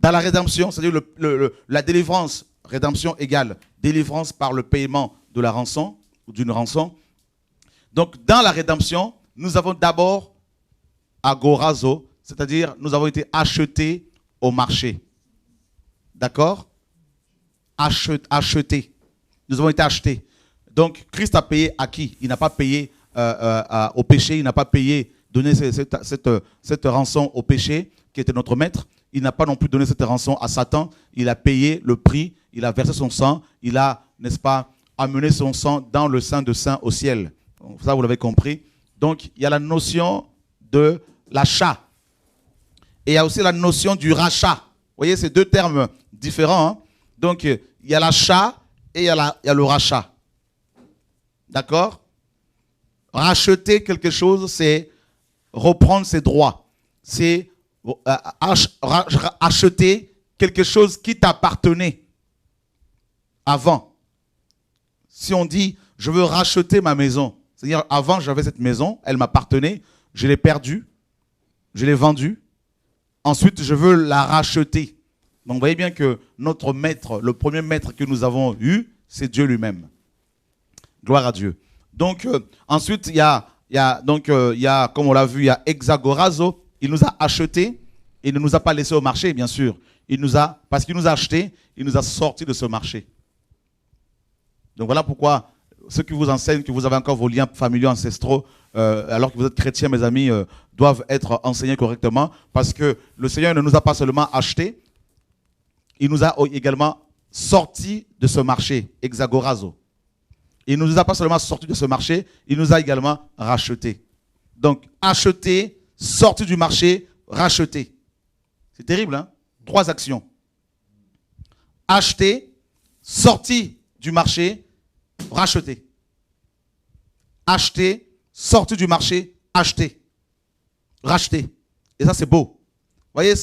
c'est-à-dire la délivrance, rédemption égale délivrance par le paiement de la rançon ou d'une rançon. Donc, dans la rédemption, nous avons d'abord agorazo, c'est-à-dire nous avons été achetés au marché. D'accord? Achetés. Nous avons été achetés. Donc, Christ a payé à qui? Il n'a pas payé au péché, il n'a pas payé, donné cette rançon au péché, qui était notre maître. Il n'a pas non plus donné cette rançon à Satan. Il a payé le prix, il a versé son sang, il a, n'est-ce pas, amené son sang dans le Saint de Saints au ciel. Ça, vous l'avez compris. Donc, il y a la notion de l'achat. Et il y a aussi la notion du rachat. Vous voyez, c'est deux termes différents. Hein? Donc, il y a l'achat et il y a le rachat. D'accord? Racheter quelque chose, c'est reprendre ses droits. C'est acheter quelque chose qui t'appartenait avant. Si on dit, je veux racheter ma maison, c'est-à-dire avant j'avais cette maison, elle m'appartenait, je l'ai perdue, je l'ai vendue, ensuite je veux la racheter. Donc vous voyez bien que notre maître, le premier maître que nous avons eu, c'est Dieu lui-même. Gloire à Dieu. Donc ensuite il y a, comme on l'a vu, il y a exagorazo. Il nous a achetés, il ne nous a pas laissés au marché, bien sûr. Parce qu'il nous a achetés, il nous a sortis de ce marché. Donc voilà pourquoi ceux qui vous enseignent que vous avez encore vos liens familiaux ancestraux, alors que vous êtes chrétiens, mes amis, doivent être enseignés correctement. Parce que le Seigneur ne nous a pas seulement achetés, il nous a également sortis de ce marché, exagorazo. Il ne nous a pas seulement sortis de ce marché, il nous a également rachetés. Donc, acheter, sorti du marché, racheter. C'est terrible, hein? 3 actions. Acheter, sorti du marché, racheter. Acheter, sorti du marché, acheter. Racheter. Et ça, c'est beau. Vous voyez,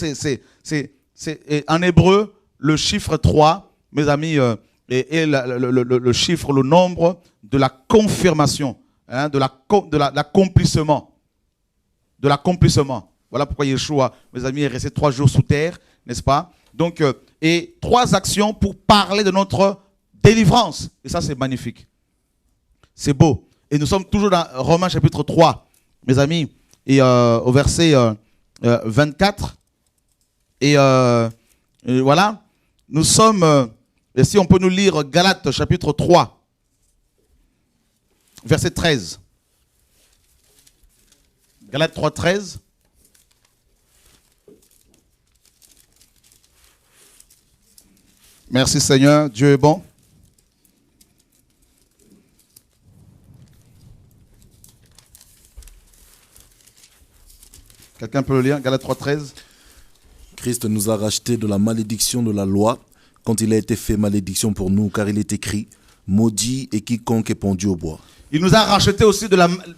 en hébreu, le chiffre 3, mes amis, est le chiffre, le nombre de la confirmation, hein, de l'accomplissement. De l'accomplissement. Voilà pourquoi Yeshua, mes amis, est resté 3 jours sous terre, n'est-ce pas? Donc, et 3 actions pour parler de notre délivrance. Et ça, c'est magnifique. C'est beau. Et nous sommes toujours dans Romains chapitre 3, mes amis, et au verset 24. Et voilà, nous sommes, et si on peut nous lire Galates chapitre 3, verset 13. Galates 3, 13. Merci Seigneur, Dieu est bon. Quelqu'un peut le lire, Galates 3, 13. Christ nous a rachetés de la malédiction de la loi, quand il a été fait malédiction pour nous, car il est écrit, maudit est quiconque est pendu au bois. Il nous a rachetés aussi de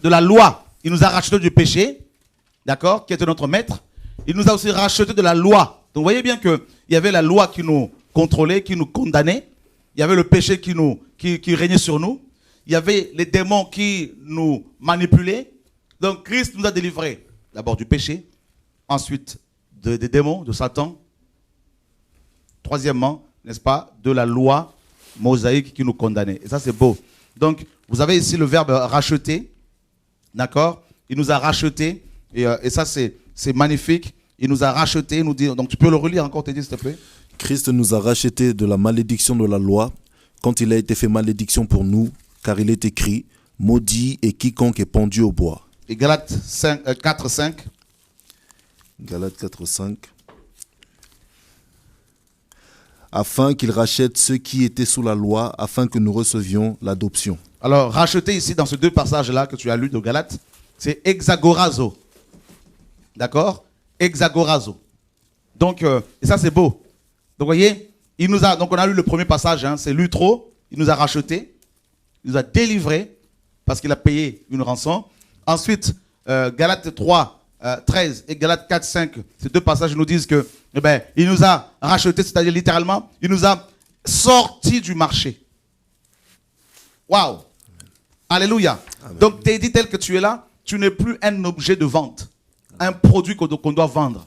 la loi. Il nous a rachetés du péché, d'accord, qui était notre maître. Il nous a aussi rachetés de la loi. Donc vous voyez bien qu'il y avait la loi qui nous contrôlait, qui nous condamnait. Il y avait le péché qui régnait sur nous. Il y avait les démons qui nous manipulaient. Donc Christ nous a délivrés d'abord du péché, ensuite des démons, de Satan. Troisièmement, n'est-ce pas, de la loi mosaïque qui nous condamnait. Et ça c'est beau. Donc vous avez ici le verbe racheter. D'accord? Il nous a rachetés. Et ça, c'est magnifique. Il nous a rachetés. Il nous dit, donc, tu peux le relire encore, Teddy, s'il te plaît? Christ nous a rachetés de la malédiction de la loi, quand il a été fait malédiction pour nous, car il est écrit, maudit est quiconque est pendu au bois. Et Galates 4, 5. Galates 4, 5. Afin qu'il rachète ceux qui étaient sous la loi, afin que nous recevions l'adoption. Alors, racheter ici, dans ces 2 passages-là que tu as lus de Galates, c'est exagorazo. D'accord? Exagorazo. Donc, et ça, c'est beau. Donc, vous voyez, donc on a lu le premier passage, hein, c'est l'utro. Il nous a rachetés, il nous a délivrés, parce qu'il a payé une rançon. Ensuite, Galates 3, 13 et Galates 4, 5, ces 2 passages nous disent que, il nous a rachetés, c'est-à-dire littéralement, il nous a sortis du marché. Waouh! Alléluia. Amen. Donc, tu es dit tel que tu es là, tu n'es plus un objet de vente. un produit qu'on doit vendre.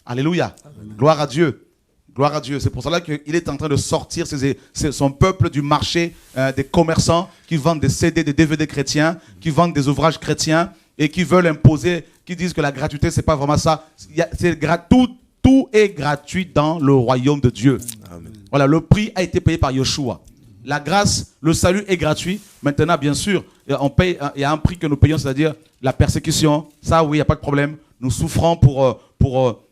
Alléluia. Gloire à Dieu. Gloire à Dieu. C'est pour cela qu'il est en train de sortir son peuple du marché des commerçants qui vendent des CD, des DVD chrétiens, qui vendent des ouvrages chrétiens et qui veulent imposer, qui disent que la gratuité, c'est pas vraiment ça. Tout est gratuit dans le royaume de Dieu. Amen. Voilà, le prix a été payé par Yeshua. La grâce, le salut est gratuit. Maintenant, bien sûr, on paye, il y a un prix que nous payons, c'est-à-dire la persécution. Ça, oui, il n'y a pas de problème. Nous souffrons pour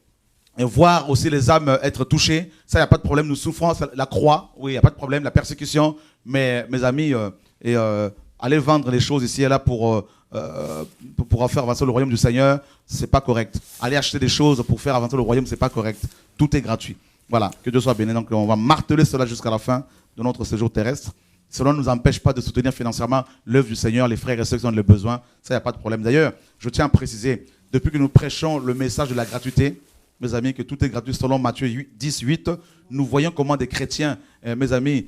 voir aussi les âmes être touchées. Ça, il n'y a pas de problème. Nous souffrons. La croix, oui, il n'y a pas de problème. La persécution. Mais mes amis, aller vendre les choses ici et là pour faire avancer le royaume du Seigneur, c'est pas correct. Aller acheter des choses pour faire avancer le royaume, c'est pas correct. Tout est gratuit. Voilà, que Dieu soit béni. Donc on va marteler cela jusqu'à la fin de notre séjour terrestre. Cela ne nous empêche pas de soutenir financièrement l'œuvre du Seigneur, les frères et ceux qui ont le besoin. Ça, il n'y a pas de problème. D'ailleurs, je tiens à préciser, depuis que nous prêchons le message de la gratuité, mes amis, que tout est gratuit selon Matthieu 10, 8, nous voyons comment des chrétiens, mes amis,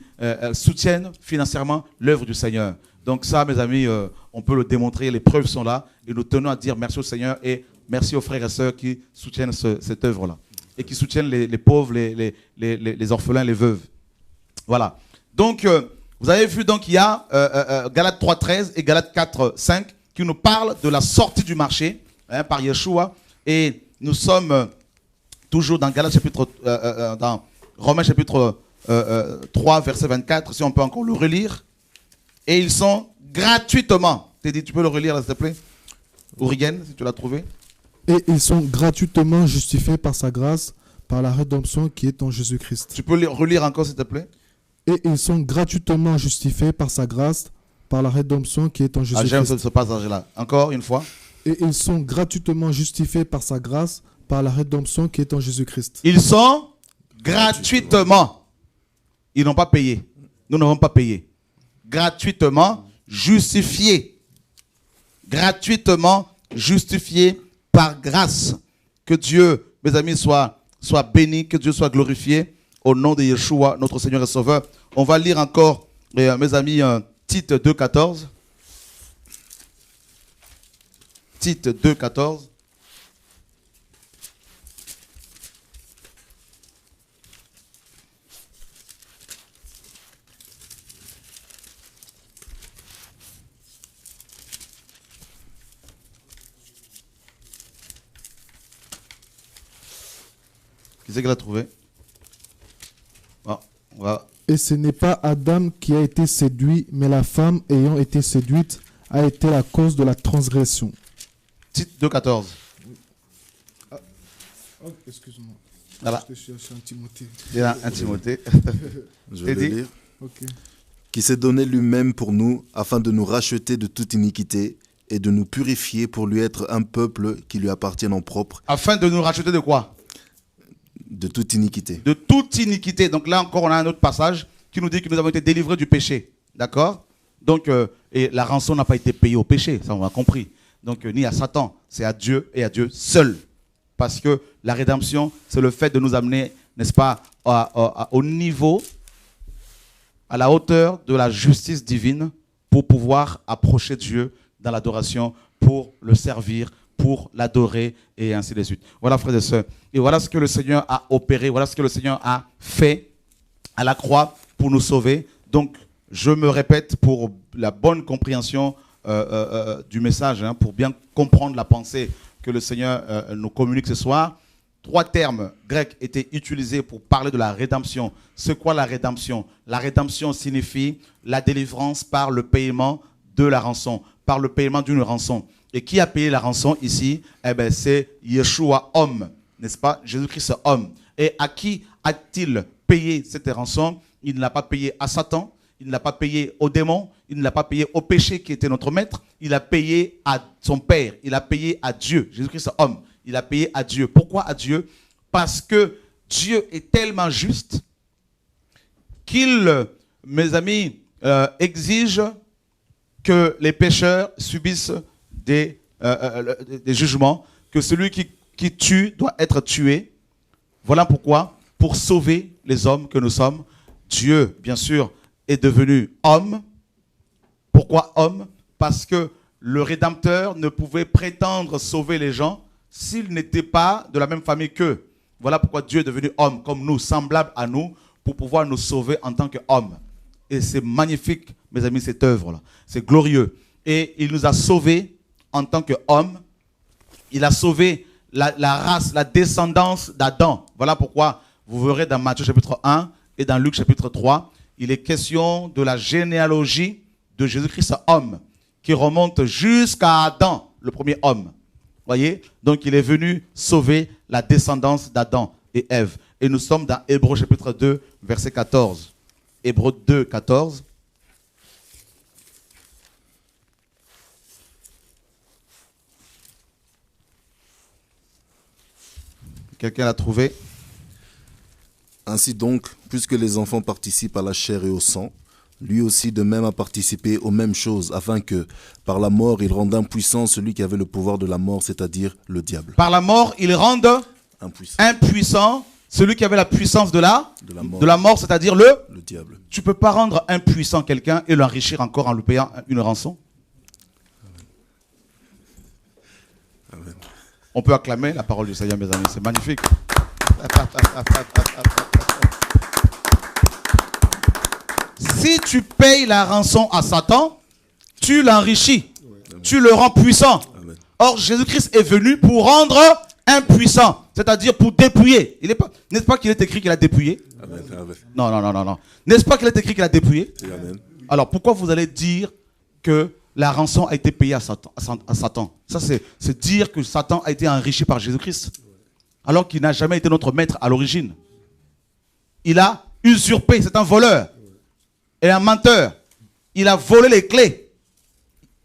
soutiennent financièrement l'œuvre du Seigneur. Donc ça, mes amis, on peut le démontrer, les preuves sont là, et nous tenons à dire merci au Seigneur et merci aux frères et sœurs qui soutiennent cette œuvre-là, et qui soutiennent les pauvres, les orphelins, les veuves. Voilà. Donc, vous avez vu, donc, il y a Galates 3.13 et Galates 4.5 qui nous parlent de la sortie du marché par Yeshua, et nous sommes toujours dans Galates chapitre, dans Romains chapitre 3, verset 24, si on peut encore le relire. Et ils sont gratuitement. Tu peux le relire, s'il te plaît, Ourigen, si tu l'as trouvé. Et ils sont gratuitement justifiés par sa grâce, par la rédemption qui est en Jésus-Christ. Tu peux relire encore, s'il te plaît. Et ils sont gratuitement justifiés par sa grâce, par la rédemption qui est en Jésus-Christ. J'aime ce passage-là. Encore une fois. Et ils sont gratuitement justifiés par sa grâce, par la rédemption qui est en Jésus-Christ. Ils sont gratuitement. Ils n'ont pas payé. Nous n'avons pas payé. Gratuitement justifiés. Gratuitement justifiés par grâce. Que Dieu, mes amis, soit béni, que Dieu soit glorifié au nom de Yeshua, notre Seigneur et Sauveur. On va lire encore, mes amis, Tite 2.14. Tite 2.14. Qui c'est qui l'a trouvé? Et ce n'est pas Adam qui a été séduit, mais la femme ayant été séduite a été la cause de la transgression. Tite 2.14. Excuse-moi. Voilà. Je suis un Timothée. Il y a un Timothée. Je vais le lire. Okay. Qui s'est donné lui-même pour nous, afin de nous racheter de toute iniquité et de nous purifier pour lui être un peuple qui lui appartienne en propre. Afin de nous racheter de quoi? De toute iniquité. De toute iniquité. Donc là encore, on a un autre passage qui nous dit que nous avons été délivrés du péché. D'accord? Donc, et la rançon n'a pas été payée au péché, ça on a compris. Donc, ni à Satan, c'est à Dieu et à Dieu seul. Parce que la rédemption, c'est le fait de nous amener, n'est-ce pas, au niveau, à la hauteur de la justice divine pour pouvoir approcher Dieu dans l'adoration, pour le servir, pour l'adorer et ainsi de suite. Voilà, frères et sœurs. Et voilà ce que le Seigneur a opéré, voilà ce que le Seigneur a fait à la croix pour nous sauver. Donc, je me répète pour la bonne compréhension du message, pour bien comprendre la pensée que le Seigneur nous communique ce soir. 3 termes grecs étaient utilisés pour parler de la rédemption. C'est quoi la rédemption? La rédemption signifie la délivrance par le paiement de la rançon, par le paiement d'une rançon. Et qui a payé la rançon ici? Eh bien, c'est Yeshua, homme, n'est-ce pas? Jésus-Christ, homme. Et à qui a-t-il payé cette rançon? Il ne l'a pas payé à Satan, il ne l'a pas payé au démon, il ne l'a pas payé au péché qui était notre maître, il a payé à son Père, il a payé à Dieu. Jésus-Christ, homme, il a payé à Dieu. Pourquoi à Dieu? Parce que Dieu est tellement juste qu'il, mes amis, exige que les pécheurs subissent des jugements, que celui qui tue doit être tué. Voilà pourquoi, pour sauver les hommes que nous sommes, Dieu, bien sûr, est devenu homme. Pourquoi homme? Parce que le Rédempteur ne pouvait prétendre sauver les gens s'il n'était pas de la même famille qu'eux. Voilà pourquoi Dieu est devenu homme comme nous, semblable à nous, pour pouvoir nous sauver en tant qu'homme. Et c'est magnifique, mes amis, cette œuvre-là. C'est glorieux. Et il nous a sauvés en tant qu'hommes. Il a sauvé la race, la descendance d'Adam. Voilà pourquoi vous verrez dans Matthieu chapitre 1 et dans Luc chapitre 3, il est question de la généalogie de Jésus-Christ homme, qui remonte jusqu'à Adam, le premier homme. Voyez? Donc il est venu sauver la descendance d'Adam et Ève. Et nous sommes dans Hébreux chapitre 2, verset 14. Hébreux 2, 14. Quelqu'un l'a trouvé? Ainsi donc, puisque les enfants participent à la chair et au sang, lui aussi de même a participé aux mêmes choses, afin que, par la mort, il rende impuissant celui qui avait le pouvoir de la mort, c'est-à-dire le diable. Par la mort, il rende impuissant celui qui avait la puissance de la mort, c'est-à-dire le diable. Tu ne peux pas rendre impuissant quelqu'un et l'enrichir encore en lui payant une rançon. Amen. On peut acclamer la parole du Seigneur, mes amis, c'est magnifique. Si tu payes la rançon à Satan, tu l'enrichis, tu le rends puissant. Amen. Or, Jésus-Christ est venu pour rendre impuissant, c'est-à-dire pour dépouiller. N'est-ce pas qu'il est écrit qu'il a dépouillé? Amen. Amen. Non. N'est-ce pas qu'il est écrit qu'il a dépouillé? Amen. Alors, pourquoi vous allez dire que la rançon a été payée à Satan? Ça, c'est dire que Satan a été enrichi par Jésus-Christ, alors qu'il n'a jamais été notre maître à l'origine. Il a usurpé, c'est un voleur et un menteur. Il a volé les clés,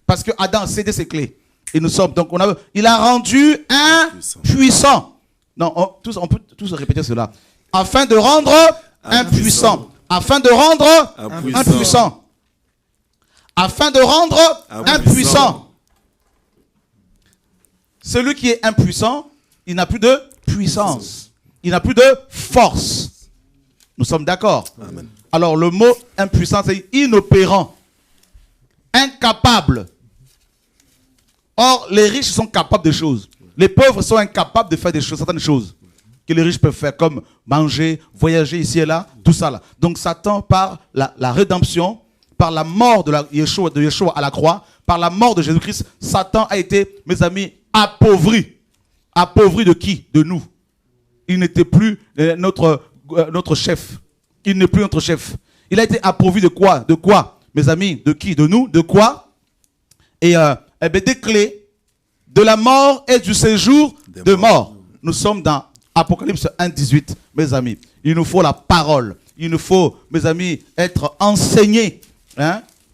parce que Adam a cédé ses clés. Et nous sommes, donc il a rendu impuissant. Non, on peut tous répéter cela. Afin de rendre impuissant. Afin de rendre impuissant. Afin de rendre impuissant. Celui qui est impuissant, il n'a plus de puissance. Il n'a plus de force. Nous sommes d'accord? Amen. Alors le mot impuissant, c'est inopérant. Incapable. Or, les riches sont capables de choses. Les pauvres sont incapables de faire des choses, certaines choses que les riches peuvent faire, comme manger, voyager ici et là, tout ça là. Donc Satan, par la rédemption, par la mort de Yeshua à la croix, par la mort de Jésus-Christ, Satan a été, mes amis, appauvri. Appauvri de qui? De nous. Il n'était plus notre chef. Il n'est plus notre chef. Il a été appauvri de quoi? De quoi, mes amis? De qui? De nous? De quoi? Et des clés de la mort et du séjour de mort. Nous sommes dans Apocalypse 1:18, mes amis. Il nous faut la parole. Il nous faut, mes amis, être enseignés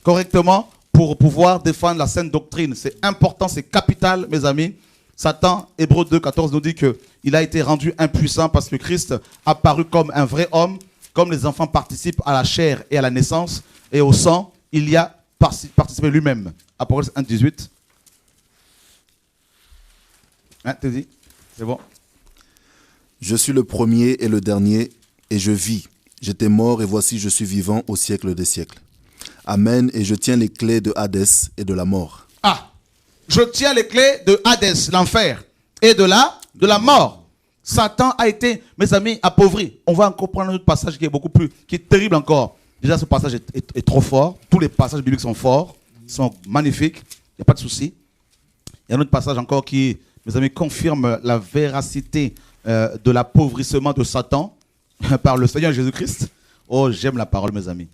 correctement pour pouvoir défendre la sainte doctrine. C'est important, c'est capital, mes amis. Satan, Hébreux 2:14 nous dit qu'il a été rendu impuissant parce que Christ a paru comme un vrai homme. Comme les enfants participent à la chair et à la naissance et au sang, il y a participé lui-même. Apocalypse 1:18. T'as dit? C'est bon. Je suis le premier et le dernier, et je vis. J'étais mort, et voici je suis vivant au siècle des siècles. Amen, et je tiens les clés de Hadès et de la mort. Ah, je tiens les clés de Hadès, l'enfer, et de la mort. Satan a été, mes amis, appauvri. On va encore prendre un autre passage qui est terrible encore. Déjà, ce passage est trop fort. Tous les passages bibliques sont forts, sont magnifiques. Il n'y a pas de souci. Il y a un autre passage encore qui, mes amis, confirme la véracité de l'appauvrissement de Satan par le Seigneur Jésus-Christ. Oh, j'aime la parole, mes amis.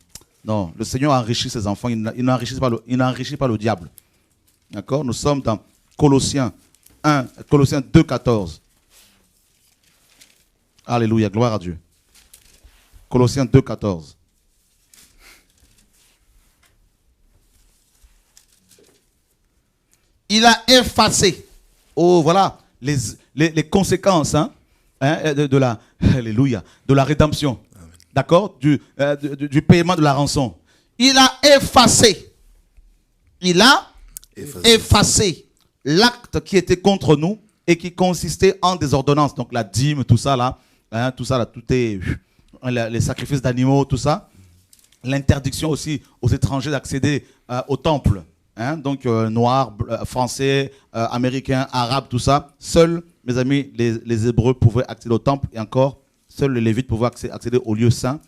Non, le Seigneur enrichit ses enfants. Il n'enrichit pas le diable. D'accord? Nous sommes dans Colossiens 2:14. Alléluia, gloire à Dieu. Colossiens 2:14. Il a effacé. Oh, voilà les conséquences de la rédemption. D'accord? Du paiement de la rançon. Il a effacé. Il a effacé l'acte qui était contre nous et qui consistait en des ordonnances. Donc la dîme, tout ça là, tout est les sacrifices d'animaux, tout ça. L'interdiction aussi aux étrangers d'accéder au temple. hein, donc noirs, français, américains, arabes, tout ça. Seuls, mes amis, les Hébreux pouvaient accéder au temple et encore, seuls les Lévites pouvaient accéder au lieu saint,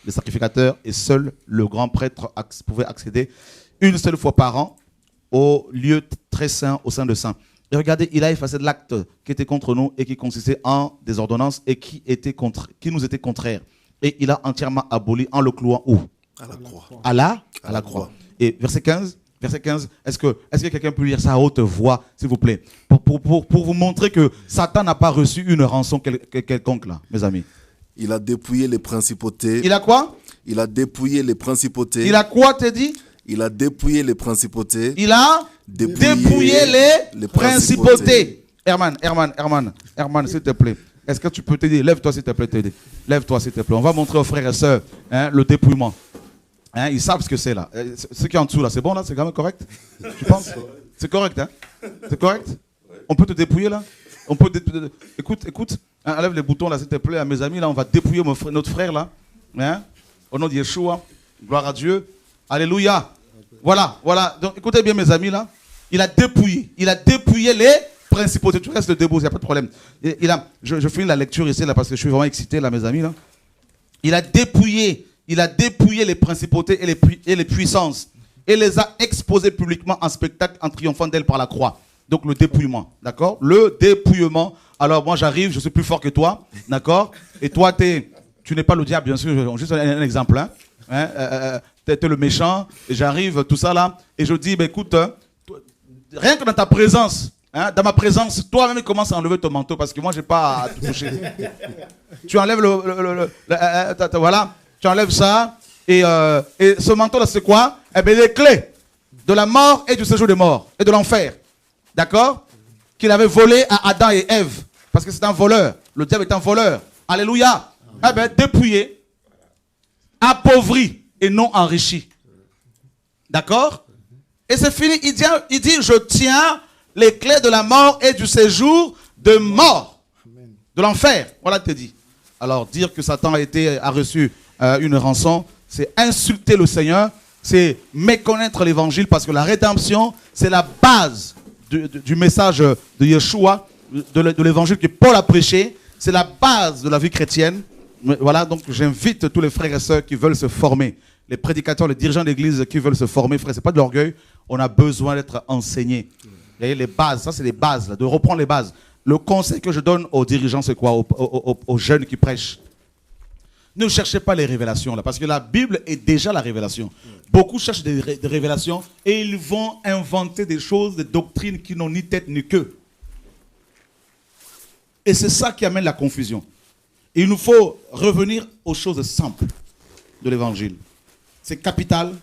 les sacrificateurs, et seul le grand prêtre pouvait accéder une seule fois par an au lieu très saint, au sein de saint. Et regardez, il a effacé l'acte qui était contre nous et qui consistait en des ordonnances et qui nous était contraire. Et il a entièrement aboli en le clouant où? À la croix. À la croix. Et verset 15, est-ce que quelqu'un peut lire ça à haute voix, s'il vous plaît, pour vous montrer que Satan n'a pas reçu une rançon quelconque, là, mes amis. Il a dépouillé les principautés. Il a quoi? Il a dépouillé les principautés. Il a quoi, t'as dit? Il a dépouillé les principautés. Il a dépouillé les principautés. Herman, s'il te plaît. Est-ce que tu peux t'aider? Lève-toi, s'il te plaît, t'aider. Lève-toi, s'il te plaît. On va montrer aux frères et sœurs le dépouillement. Hein, ils savent ce que c'est là. Ce qui est en dessous là, c'est bon là? C'est quand même correct? Tu penses? C'est correct, hein? C'est correct? On peut te dépouiller là? On peut écoute. Hein, enlève les boutons là, s'il te plaît, à mes amis là. On va dépouiller notre frère là. Hein? Au nom de Yeshua. Gloire à Dieu. Alléluia. Voilà. Donc écoutez bien mes amis là. Il a dépouillé les principautés. Tu restes debout, il n'y a pas de problème. Je finis la lecture ici là parce que je suis vraiment excité là mes amis là. Il a dépouillé les principautés et les puissances et les a exposées publiquement en spectacle en triomphant d'elles par la croix. Donc le dépouillement, d'accord? Le dépouillement. Alors moi j'arrive, je suis plus fort que toi, d'accord? Et toi tu n'es pas le diable bien sûr, juste un exemple. Hein? T'es le méchant, et j'arrive, tout ça là, et je dis, ben écoute, rien que dans ta présence, hein, dans ma présence, toi-même commence à enlever ton manteau parce que moi j'ai pas à te toucher. Tu enlèves voilà, tu enlèves ça, et ce manteau là c'est quoi? Eh bien les clés de la mort et du séjour des morts, et de l'enfer. D'accord? Qu'il avait volé à Adam et Ève. Parce que c'est un voleur. Le diable est un voleur. Alléluia. Eh bien, dépouillé, appauvri et non enrichi. D'accord? Et c'est fini. Il dit, je tiens les clés de la mort et du séjour de mort. De l'enfer. Voilà, te dit. Alors, dire que Satan a reçu une rançon, c'est insulter le Seigneur, c'est méconnaître l'évangile parce que la rédemption, c'est la base du message de Yeshua, de l'évangile que Paul a prêché. C'est la base de la vie chrétienne. Voilà, donc j'invite tous les frères et sœurs qui veulent se former, les prédicateurs, les dirigeants d'église qui veulent se former, frère, c'est pas de l'orgueil, on a besoin d'être enseignés. Vous voyez, les bases, ça c'est les bases, là, de reprendre les bases. Le conseil que je donne aux dirigeants, c'est quoi? Aux jeunes qui prêchent. Ne cherchez pas les révélations, là, parce que la Bible est déjà la révélation. Beaucoup cherchent des révélations et ils vont inventer des choses, des doctrines qui n'ont ni tête ni queue. Et c'est ça qui amène la confusion. Il nous faut revenir aux choses simples de l'évangile. C'est capital.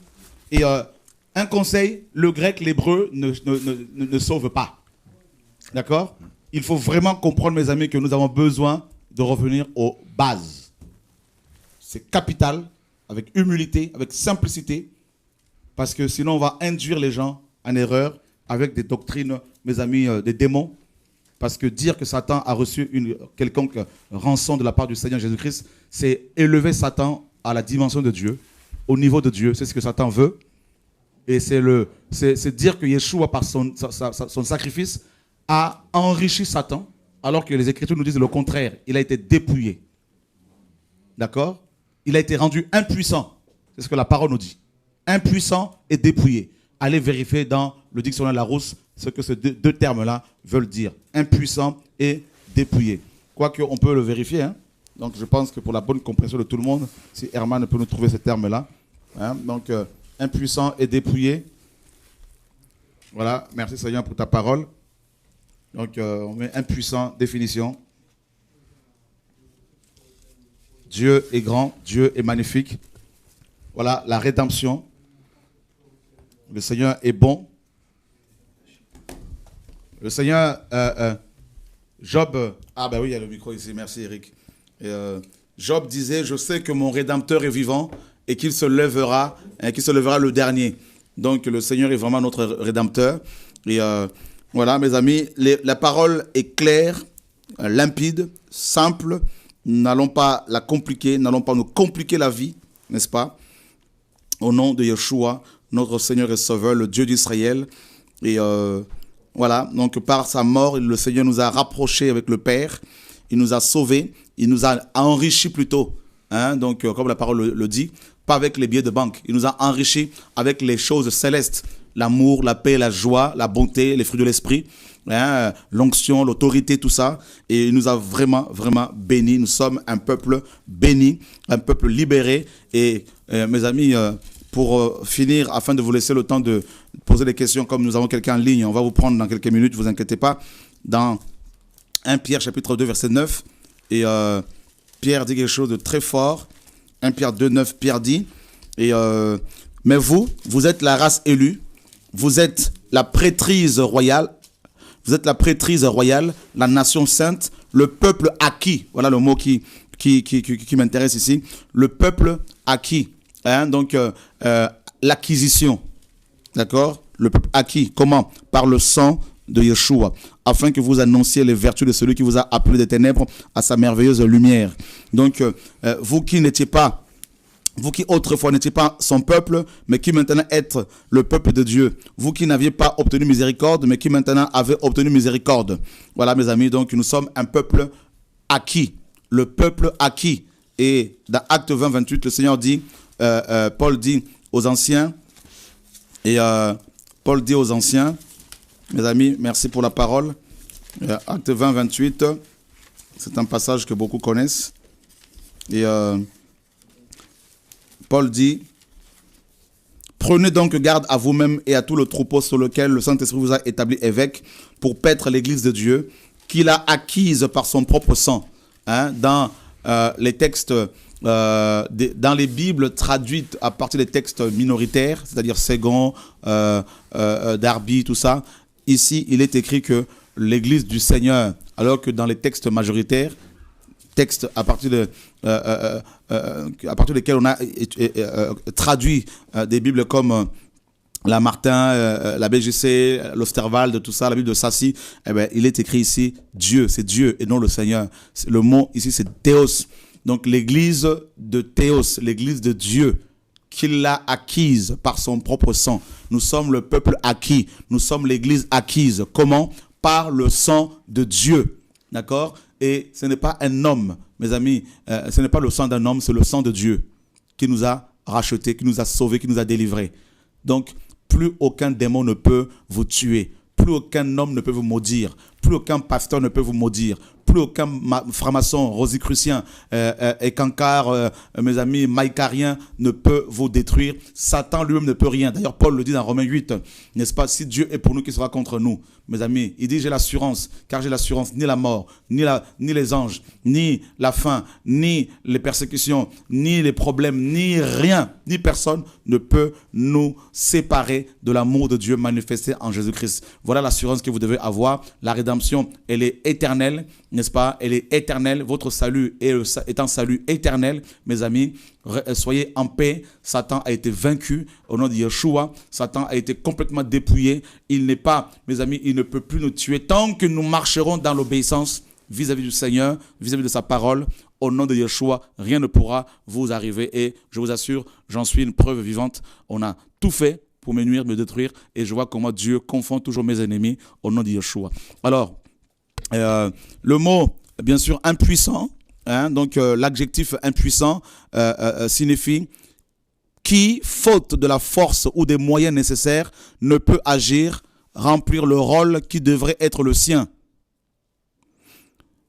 Et un conseil, le grec, l'hébreu ne sauve pas. D'accord? Il faut vraiment comprendre, mes amis, que nous avons besoin de revenir aux bases. C'est capital, avec humilité, avec simplicité, parce que sinon on va induire les gens en erreur avec des doctrines, mes amis, des démons. Parce que dire que Satan a reçu une quelconque rançon de la part du Seigneur Jésus-Christ, c'est élever Satan à la dimension de Dieu, au niveau de Dieu. C'est ce que Satan veut. Et c'est dire que Yeshua, par son sacrifice, a enrichi Satan, alors que les Écritures nous disent le contraire. Il a été dépouillé. D'accord? Il a été rendu impuissant. C'est ce que la parole nous dit. Impuissant et dépouillé. Allez vérifier dans le dictionnaire Larousse ce que ces deux termes-là veulent dire. Impuissant et dépouillé. Quoique, on peut le vérifier. Hein? Donc, je pense que pour la bonne compréhension de tout le monde, si Herman peut nous trouver ce terme-là. Hein? Donc, impuissant et dépouillé. Voilà. Merci Seigneur pour ta parole. Donc, on met impuissant, définition. Dieu est grand, Dieu est magnifique. Voilà, la rédemption. Le Seigneur est bon. Le Seigneur, Job, ah ben oui, il y a le micro ici, merci Eric. Et, Job disait, je sais que mon Rédempteur est vivant et qu'il se lèvera, le dernier. Donc le Seigneur est vraiment notre Rédempteur. Et voilà, mes amis, la parole est claire, limpide, simple. N'allons pas la compliquer, n'allons pas nous compliquer la vie, n'est-ce pas? Au nom de Yeshua, notre Seigneur et Sauveur, le Dieu d'Israël. Et voilà, donc par sa mort, le Seigneur nous a rapprochés avec le Père. Il nous a sauvés, il nous a enrichis plutôt. Hein, donc, comme la parole le dit, pas avec les billets de banque. Il nous a enrichis avec les choses célestes. L'amour, la paix, la joie, la bonté, les fruits de l'esprit, hein, l'onction, l'autorité, tout ça. Et il nous a vraiment, vraiment bénis. Nous sommes un peuple béni, un peuple libéré. Et mes amis, pour finir, afin de vous laisser le temps de poser des questions, comme nous avons quelqu'un en ligne, on va vous prendre dans quelques minutes, ne vous inquiétez pas. Dans 1 Pierre chapitre 2, verset 9, et Pierre dit quelque chose de très fort. 1 Pierre 2, 9, Pierre dit, mais vous êtes la race élue, vous êtes la prêtrise royale, la nation sainte, le peuple acquis. Voilà le mot qui m'intéresse ici. Le peuple acquis. Hein, donc, l'acquisition. D'accord? Le peuple acquis. Comment? Par le sang de Yeshua, afin que vous annonciez les vertus de celui qui vous a appelé des ténèbres à sa merveilleuse lumière. Donc, vous qui autrefois n'étiez pas son peuple, mais qui maintenant êtes le peuple de Dieu. Vous qui n'aviez pas obtenu miséricorde, mais qui maintenant avez obtenu miséricorde. Voilà, mes amis, donc nous sommes un peuple acquis. Le peuple acquis. Et dans Acte 20, 28, le Seigneur dit, Paul dit aux anciens, et Paul dit aux anciens, mes amis, merci pour la parole. Acte 20, 28, c'est un passage que beaucoup connaissent. Et Paul dit, prenez donc garde à vous-même et à tout le troupeau sur lequel le Saint-Esprit vous a établi évêque pour paître l'église de Dieu, qu'il a acquise par son propre sang. Hein, dans les textes, dans les Bibles traduites à partir des textes minoritaires, c'est-à-dire Ségon, Darby, tout ça, ici, il est écrit que l'église du Seigneur, alors que dans les textes majoritaires, textes à partir desquels on a traduit des Bibles comme la Martin, la BGC, l'Osterwald, tout ça, la Bible de Sassy, eh bien, il est écrit ici Dieu, c'est Dieu et non le Seigneur. Le mot ici c'est Théos. Donc l'église de Théos, l'église de Dieu, qu'il a acquise par son propre sang. Nous sommes le peuple acquis, nous sommes l'église acquise. Comment? Par le sang de Dieu. D'accord? Et ce n'est pas un homme, mes amis, ce n'est pas le sang d'un homme, c'est le sang de Dieu qui nous a rachetés, qui nous a sauvés, qui nous a délivrés. Donc, plus aucun démon ne peut vous tuer, plus aucun homme ne peut vous maudire, plus aucun pasteur ne peut vous maudire, plus aucun franc-maçon, rosicrucien et cancard, mes amis, maïcarien ne peut vous détruire. Satan lui-même ne peut rien. D'ailleurs, Paul le dit dans Romains 8, n'est-ce pas? Si Dieu est pour nous, qui sera contre nous? Mes amis, il dit j'ai l'assurance, car j'ai l'assurance, ni la mort, ni les anges, ni la faim, ni les persécutions, ni les problèmes, ni rien, ni personne ne peut nous séparer de l'amour de Dieu manifesté en Jésus-Christ. Voilà l'assurance que vous devez avoir. La rédemption, elle est éternelle, n'est-ce pas? Elle est éternelle. Votre salut est un salut éternel, mes amis. Soyez en paix. Satan a été vaincu au nom de Yeshua. Satan a été complètement dépouillé. Il n'est pas, mes amis, il ne peut plus nous tuer tant que nous marcherons dans l'obéissance vis-à-vis du Seigneur, vis-à-vis de sa parole. Au nom de Yeshua, rien ne pourra vous arriver. Et je vous assure, j'en suis une preuve vivante. On a tout fait pour me nuire, me détruire. Et je vois comment Dieu confond toujours mes ennemis au nom de Yeshua. Alors, le mot, bien sûr, impuissant, hein, donc l'adjectif impuissant signifie qui, faute de la force ou des moyens nécessaires, ne peut agir, remplir le rôle qui devrait être le sien.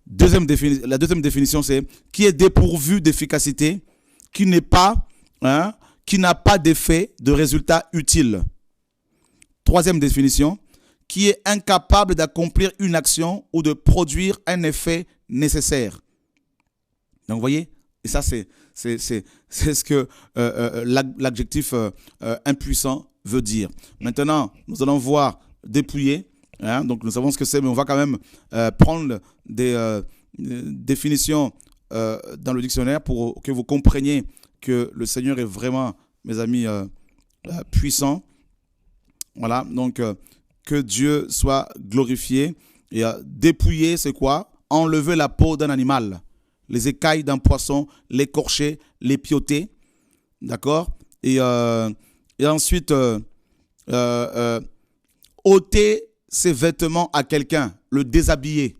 La deuxième définition, c'est qui est dépourvu d'efficacité, qui n'a pas d'effet, de résultat utile. Troisième définition, qui est incapable d'accomplir une action ou de produire un effet nécessaire. Donc, vous voyez, et ça, c'est ce que l'adjectif impuissant veut dire. Maintenant, nous allons voir dépouiller. Hein, donc, nous savons ce que c'est, mais on va quand même prendre des définitions dans le dictionnaire pour que vous compreniez que le Seigneur est vraiment, mes amis, puissant. Voilà, donc que Dieu soit glorifié. Et dépouiller, c'est quoi? Enlever la peau d'un animal, les écailles d'un poisson, l'écorcher, l'épiauter. D'accord? Et Et ensuite, ôter ses vêtements à quelqu'un, le déshabiller.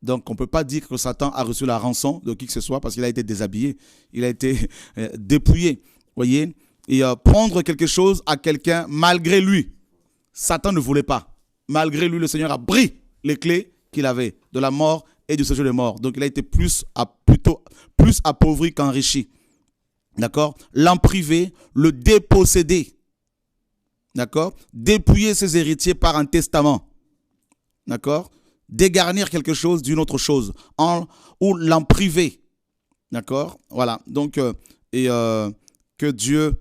Donc, on ne peut pas dire que Satan a reçu la rançon de qui que ce soit parce qu'il a été déshabillé, il a été dépouillé. Voyez? Et prendre quelque chose à quelqu'un malgré lui. Satan ne voulait pas. Malgré lui, le Seigneur a pris les clés qu'il avait de la mort et du séjour des morts. Donc, il a été plutôt plus appauvri qu'enrichi. D'accord? L'en priver, le déposséder. D'accord? Dépouiller ses héritiers par un testament. D'accord? Dégarnir quelque chose d'une autre chose. Ou l'en priver. D'accord? Voilà. Donc, que Dieu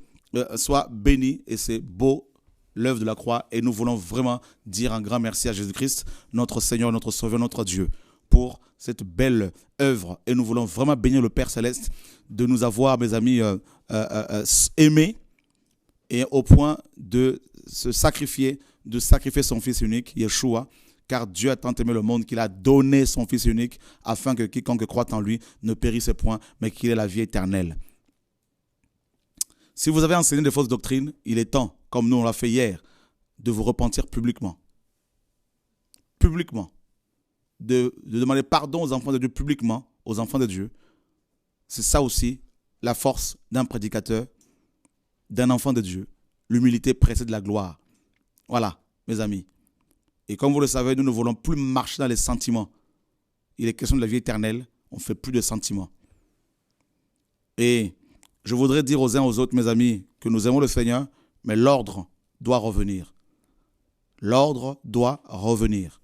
soit béni. Et c'est beau, l'œuvre de la croix. Et nous voulons vraiment dire un grand merci à Jésus-Christ, notre Seigneur, notre Sauveur, notre Dieu, pour cette belle œuvre. Et nous voulons vraiment bénir le Père Céleste de nous avoir, mes amis, aimés et au point de se sacrifier, de sacrifier son Fils unique, Yeshua, car Dieu a tant aimé le monde qu'il a donné son Fils unique afin que quiconque croit en lui ne périsse point, mais qu'il ait la vie éternelle. Si vous avez enseigné des fausses doctrines, il est temps, comme nous on l'a fait hier, de vous repentir publiquement. Publiquement. De demander pardon aux enfants de Dieu publiquement, aux enfants de Dieu. C'est ça aussi la force d'un prédicateur, d'un enfant de Dieu. L'humilité précède la gloire. Voilà, mes amis. Et comme vous le savez, nous ne voulons plus marcher dans les sentiments. Il est question de la vie éternelle, on ne fait plus de sentiments. Et je voudrais dire aux uns aux autres, mes amis, que nous aimons le Seigneur, mais l'ordre doit revenir. L'ordre doit revenir.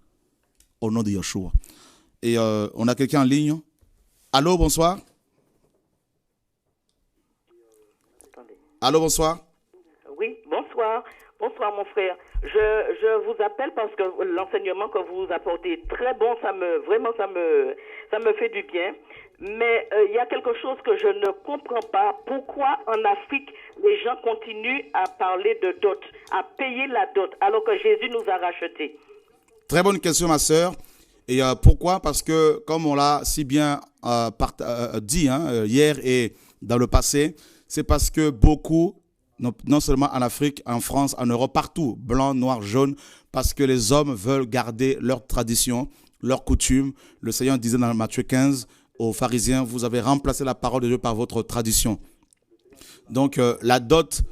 Au nom de Yeshua. Et on a quelqu'un en ligne. Allô, bonsoir. Attendez. Allô, bonsoir. Oui, bonsoir. Bonsoir, mon frère. Je vous appelle parce que l'enseignement que vous apportez est très bon. Ça me fait du bien. Mais il y a quelque chose que je ne comprends pas. Pourquoi en Afrique, les gens continuent à parler de dot, à payer la dot, alors que Jésus nous a rachetés? Très bonne question, ma sœur. Et pourquoi? Parce que, comme on l'a si bien dit hier et dans le passé, c'est parce que beaucoup, non seulement en Afrique, en France, en Europe, partout, blanc, noir, jaune, parce que les hommes veulent garder leurs traditions, leurs coutumes. Le Seigneur disait dans Matthieu 15 aux pharisiens, vous avez remplacé la parole de Dieu par votre tradition. Donc, la dot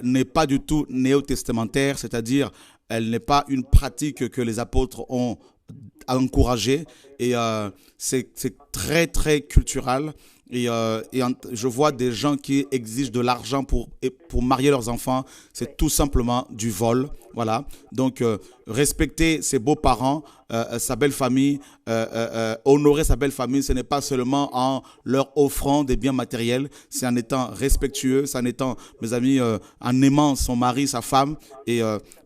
n'est pas du tout néo-testamentaire, c'est-à-dire elle n'est pas une pratique que les apôtres ont encouragée et c'est très, très culturel. Et je vois des gens qui exigent de l'argent pour marier leurs enfants. C'est tout simplement du vol. Voilà. Donc, respecter ses beaux-parents, sa belle famille, honorer sa belle famille, ce n'est pas seulement en leur offrant des biens matériels, c'est en étant respectueux, c'est en étant, mes amis, en aimant son mari, sa femme. Et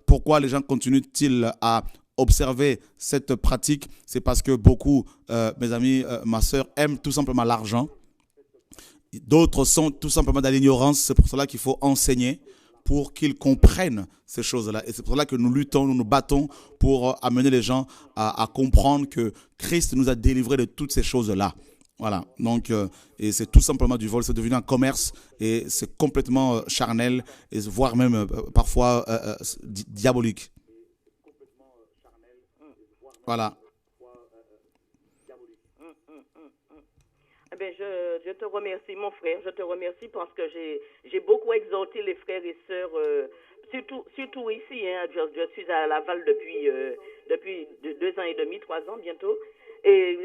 pourquoi les gens continuent-ils à observer cette pratique? C'est parce que beaucoup, mes amis, ma soeur, aiment tout simplement l'argent. D'autres sont tout simplement dans l'ignorance. C'est pour cela qu'il faut enseigner pour qu'ils comprennent ces choses-là. Et c'est pour cela que nous luttons, nous nous battons pour amener les gens à comprendre que Christ nous a délivrés de toutes ces choses-là. Voilà. Donc, et c'est tout simplement du vol. C'est devenu un commerce et c'est complètement charnel et voire même parfois diabolique. Voilà. Eh bien, je te remercie, mon frère. Je te remercie parce que j'ai beaucoup exhorté les frères et sœurs, surtout ici. Hein, je suis à Laval depuis 2 ans et demi, 3 ans bientôt. Et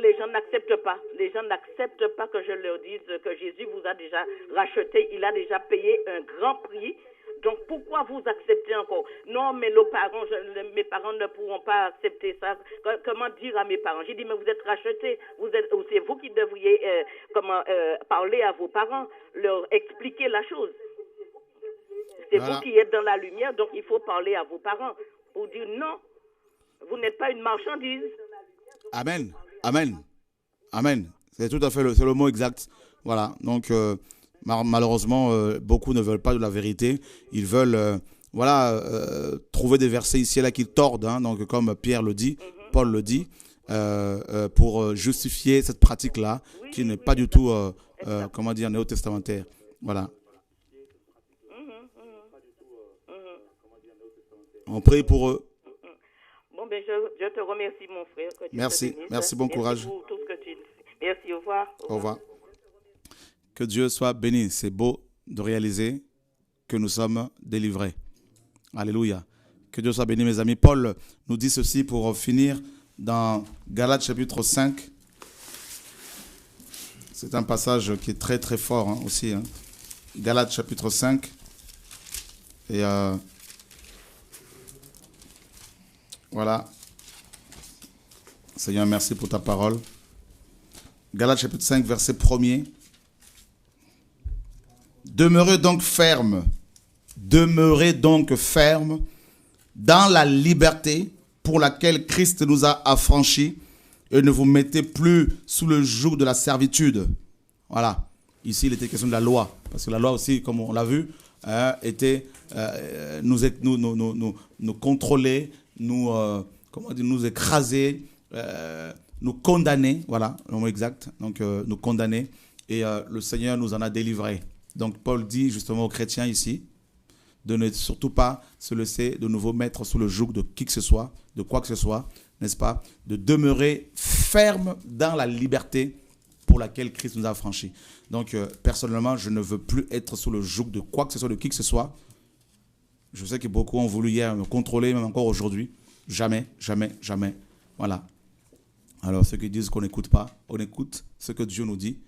les gens n'acceptent pas. Les gens n'acceptent pas que je leur dise que Jésus vous a déjà racheté. Il a déjà payé un grand prix. Donc, pourquoi vous acceptez encore? Non, mais mes parents ne pourront pas accepter ça. Comment dire à mes parents? J'ai dit, mais vous êtes rachetés. C'est vous qui devriez parler à vos parents, leur expliquer la chose. C'est vous qui êtes dans la lumière, donc il faut parler à vos parents pour dire non, vous n'êtes pas une marchandise. Amen. Amen. Amen. C'est tout à fait le mot exact. Voilà. Donc, malheureusement, beaucoup ne veulent pas de la vérité. Ils veulent trouver des versets ici et là qu'ils tordent, hein, donc, comme Pierre le dit, Paul le dit, pour justifier cette pratique-là, qui n'est pas du tout, néo-testamentaire. Voilà. On prie pour eux. Bon, ben, je te remercie, mon frère. Que Dieu Merci. te bénisse. Merci, bon courage. Merci pour tout ce que tu dis. Merci, au revoir. Au revoir. Que Dieu soit béni. C'est beau de réaliser que nous sommes délivrés. Alléluia. Que Dieu soit béni, mes amis. Paul nous dit ceci pour finir dans Galates chapitre 5. C'est un passage qui est très très fort aussi. Galates chapitre 5. Et voilà. Seigneur, merci pour ta parole. Galates chapitre 5, verset 1er. Demeurez donc ferme dans la liberté pour laquelle Christ nous a affranchis et ne vous mettez plus sous le joug de la servitude. Voilà. Ici, il était question de la loi. Parce que la loi aussi, comme on l'a vu, était nous contrôler, nous écraser, nous condamner. Voilà, le mot exact. Donc, nous condamner. Et le Seigneur nous en a délivrés. Donc, Paul dit justement aux chrétiens ici de ne surtout pas se laisser de nouveau mettre sous le joug de qui que ce soit, de quoi que ce soit, n'est-ce pas? De demeurer ferme dans la liberté pour laquelle Christ nous a affranchis. Donc, personnellement, je ne veux plus être sous le joug de quoi que ce soit, de qui que ce soit. Je sais que beaucoup ont voulu hier me contrôler, même encore aujourd'hui. Jamais, jamais, jamais. Voilà. Alors, ceux qui disent qu'on n'écoute pas, on écoute ce que Dieu nous dit.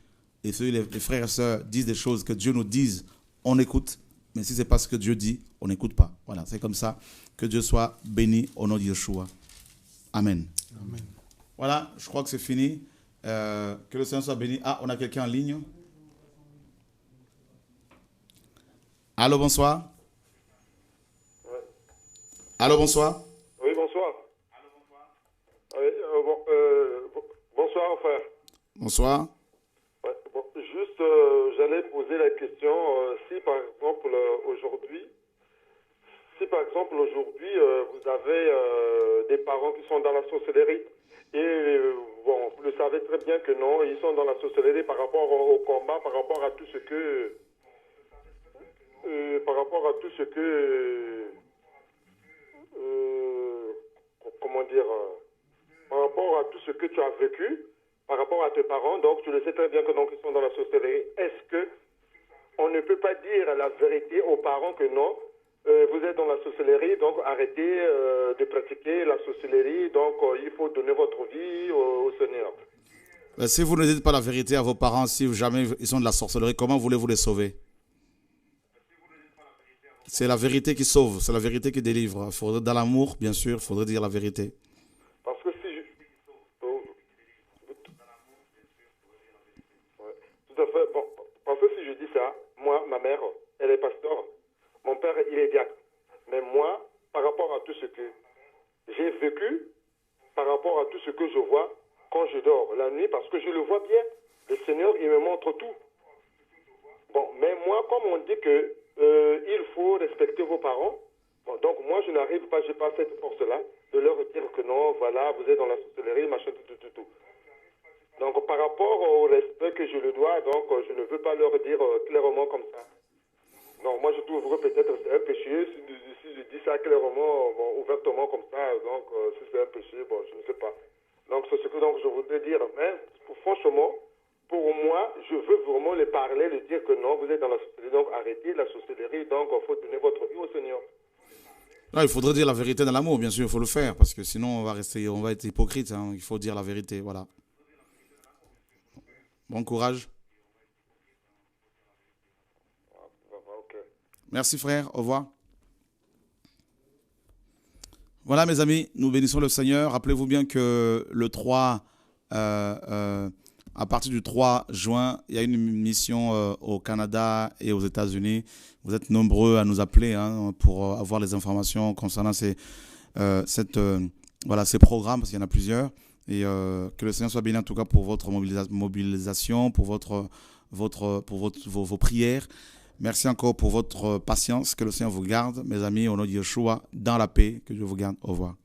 Et ceux, les frères et sœurs disent des choses que Dieu nous dise, on écoute. Mais si ce n'est pas ce que Dieu dit, on n'écoute pas. Voilà, c'est comme ça. Que Dieu soit béni au nom de Yeshua. Amen. Amen. Voilà, je crois que c'est fini. Que le Seigneur soit béni. Ah, on a quelqu'un en ligne. Allô, bonsoir. Ouais. Allô, bonsoir. Oui, bonsoir. Allô, bonsoir. Oui, bonsoir, frère. Bonsoir. Ouais, bon, juste, j'allais poser la question, si par exemple aujourd'hui, vous avez des parents qui sont dans la sorcellerie et bon, vous le savez très bien que non, ils sont dans la sorcellerie par rapport au combat, par rapport à tout ce que comment dire, par rapport à tout ce que tu as vécu, par rapport à tes parents, donc tu le sais très bien que donc ils sont dans la sorcellerie. Est-ce que on ne peut pas dire la vérité aux parents que non, vous êtes dans la sorcellerie, donc arrêtez de pratiquer la sorcellerie, donc il faut donner votre vie au Seigneur. Si vous ne dites pas la vérité à vos parents, si jamais ils sont de la sorcellerie, comment voulez-vous les sauver? C'est la vérité qui sauve, c'est la vérité qui délivre. Faudrait, dans l'amour, bien sûr, il faudrait dire la vérité. Parce que si je... Ouais, tout à fait. Bon, parce que si je dis ça, moi, ma mère, elle est pasteur. Mon père, il est diacre. Mais moi, par rapport à tout ce que j'ai vécu, par rapport à tout ce que je vois quand je dors la nuit, parce que je le vois bien, le Seigneur, il me montre tout. Bon, mais moi, comme on dit que il faut respecter vos parents, bon, donc moi, je n'arrive pas, je n'ai pas cette force-là de leur dire que non, voilà, vous êtes dans la sorcellerie, machin, tout. Donc, par rapport au respect que je le dois, donc, je ne veux pas leur dire clairement comme ça. Donc, moi, je trouve que peut-être c'est un péché. Si je dis ça clairement, bon, ouvertement comme ça, donc, si c'est un péché, bon, je ne sais pas. Donc, c'est ce que donc, je voudrais dire. Mais, franchement, pour moi, je veux vraiment les parler, les dire que non, vous êtes dans la sorcellerie, donc arrêtez la sorcellerie, donc il faut donner votre vie au Seigneur. Là, il faudrait dire la vérité dans l'amour, bien sûr, il faut le faire, parce que sinon on va être hypocrite. Il faut dire la vérité, voilà. Bon courage. Okay. Merci frère, au revoir. Voilà mes amis, nous bénissons le Seigneur. Rappelez-vous bien que le 3, à partir du 3 juin, il y a une mission au Canada et aux États-Unis. Vous êtes nombreux à nous appeler pour avoir les informations concernant ces programmes, parce qu'il y en a plusieurs. Et que le Seigneur soit béni en tout cas pour votre mobilisation, pour vos prières. Merci encore pour votre patience. Que le Seigneur vous garde, mes amis, au nom de Yeshua, dans la paix. Que Dieu vous garde. Au revoir.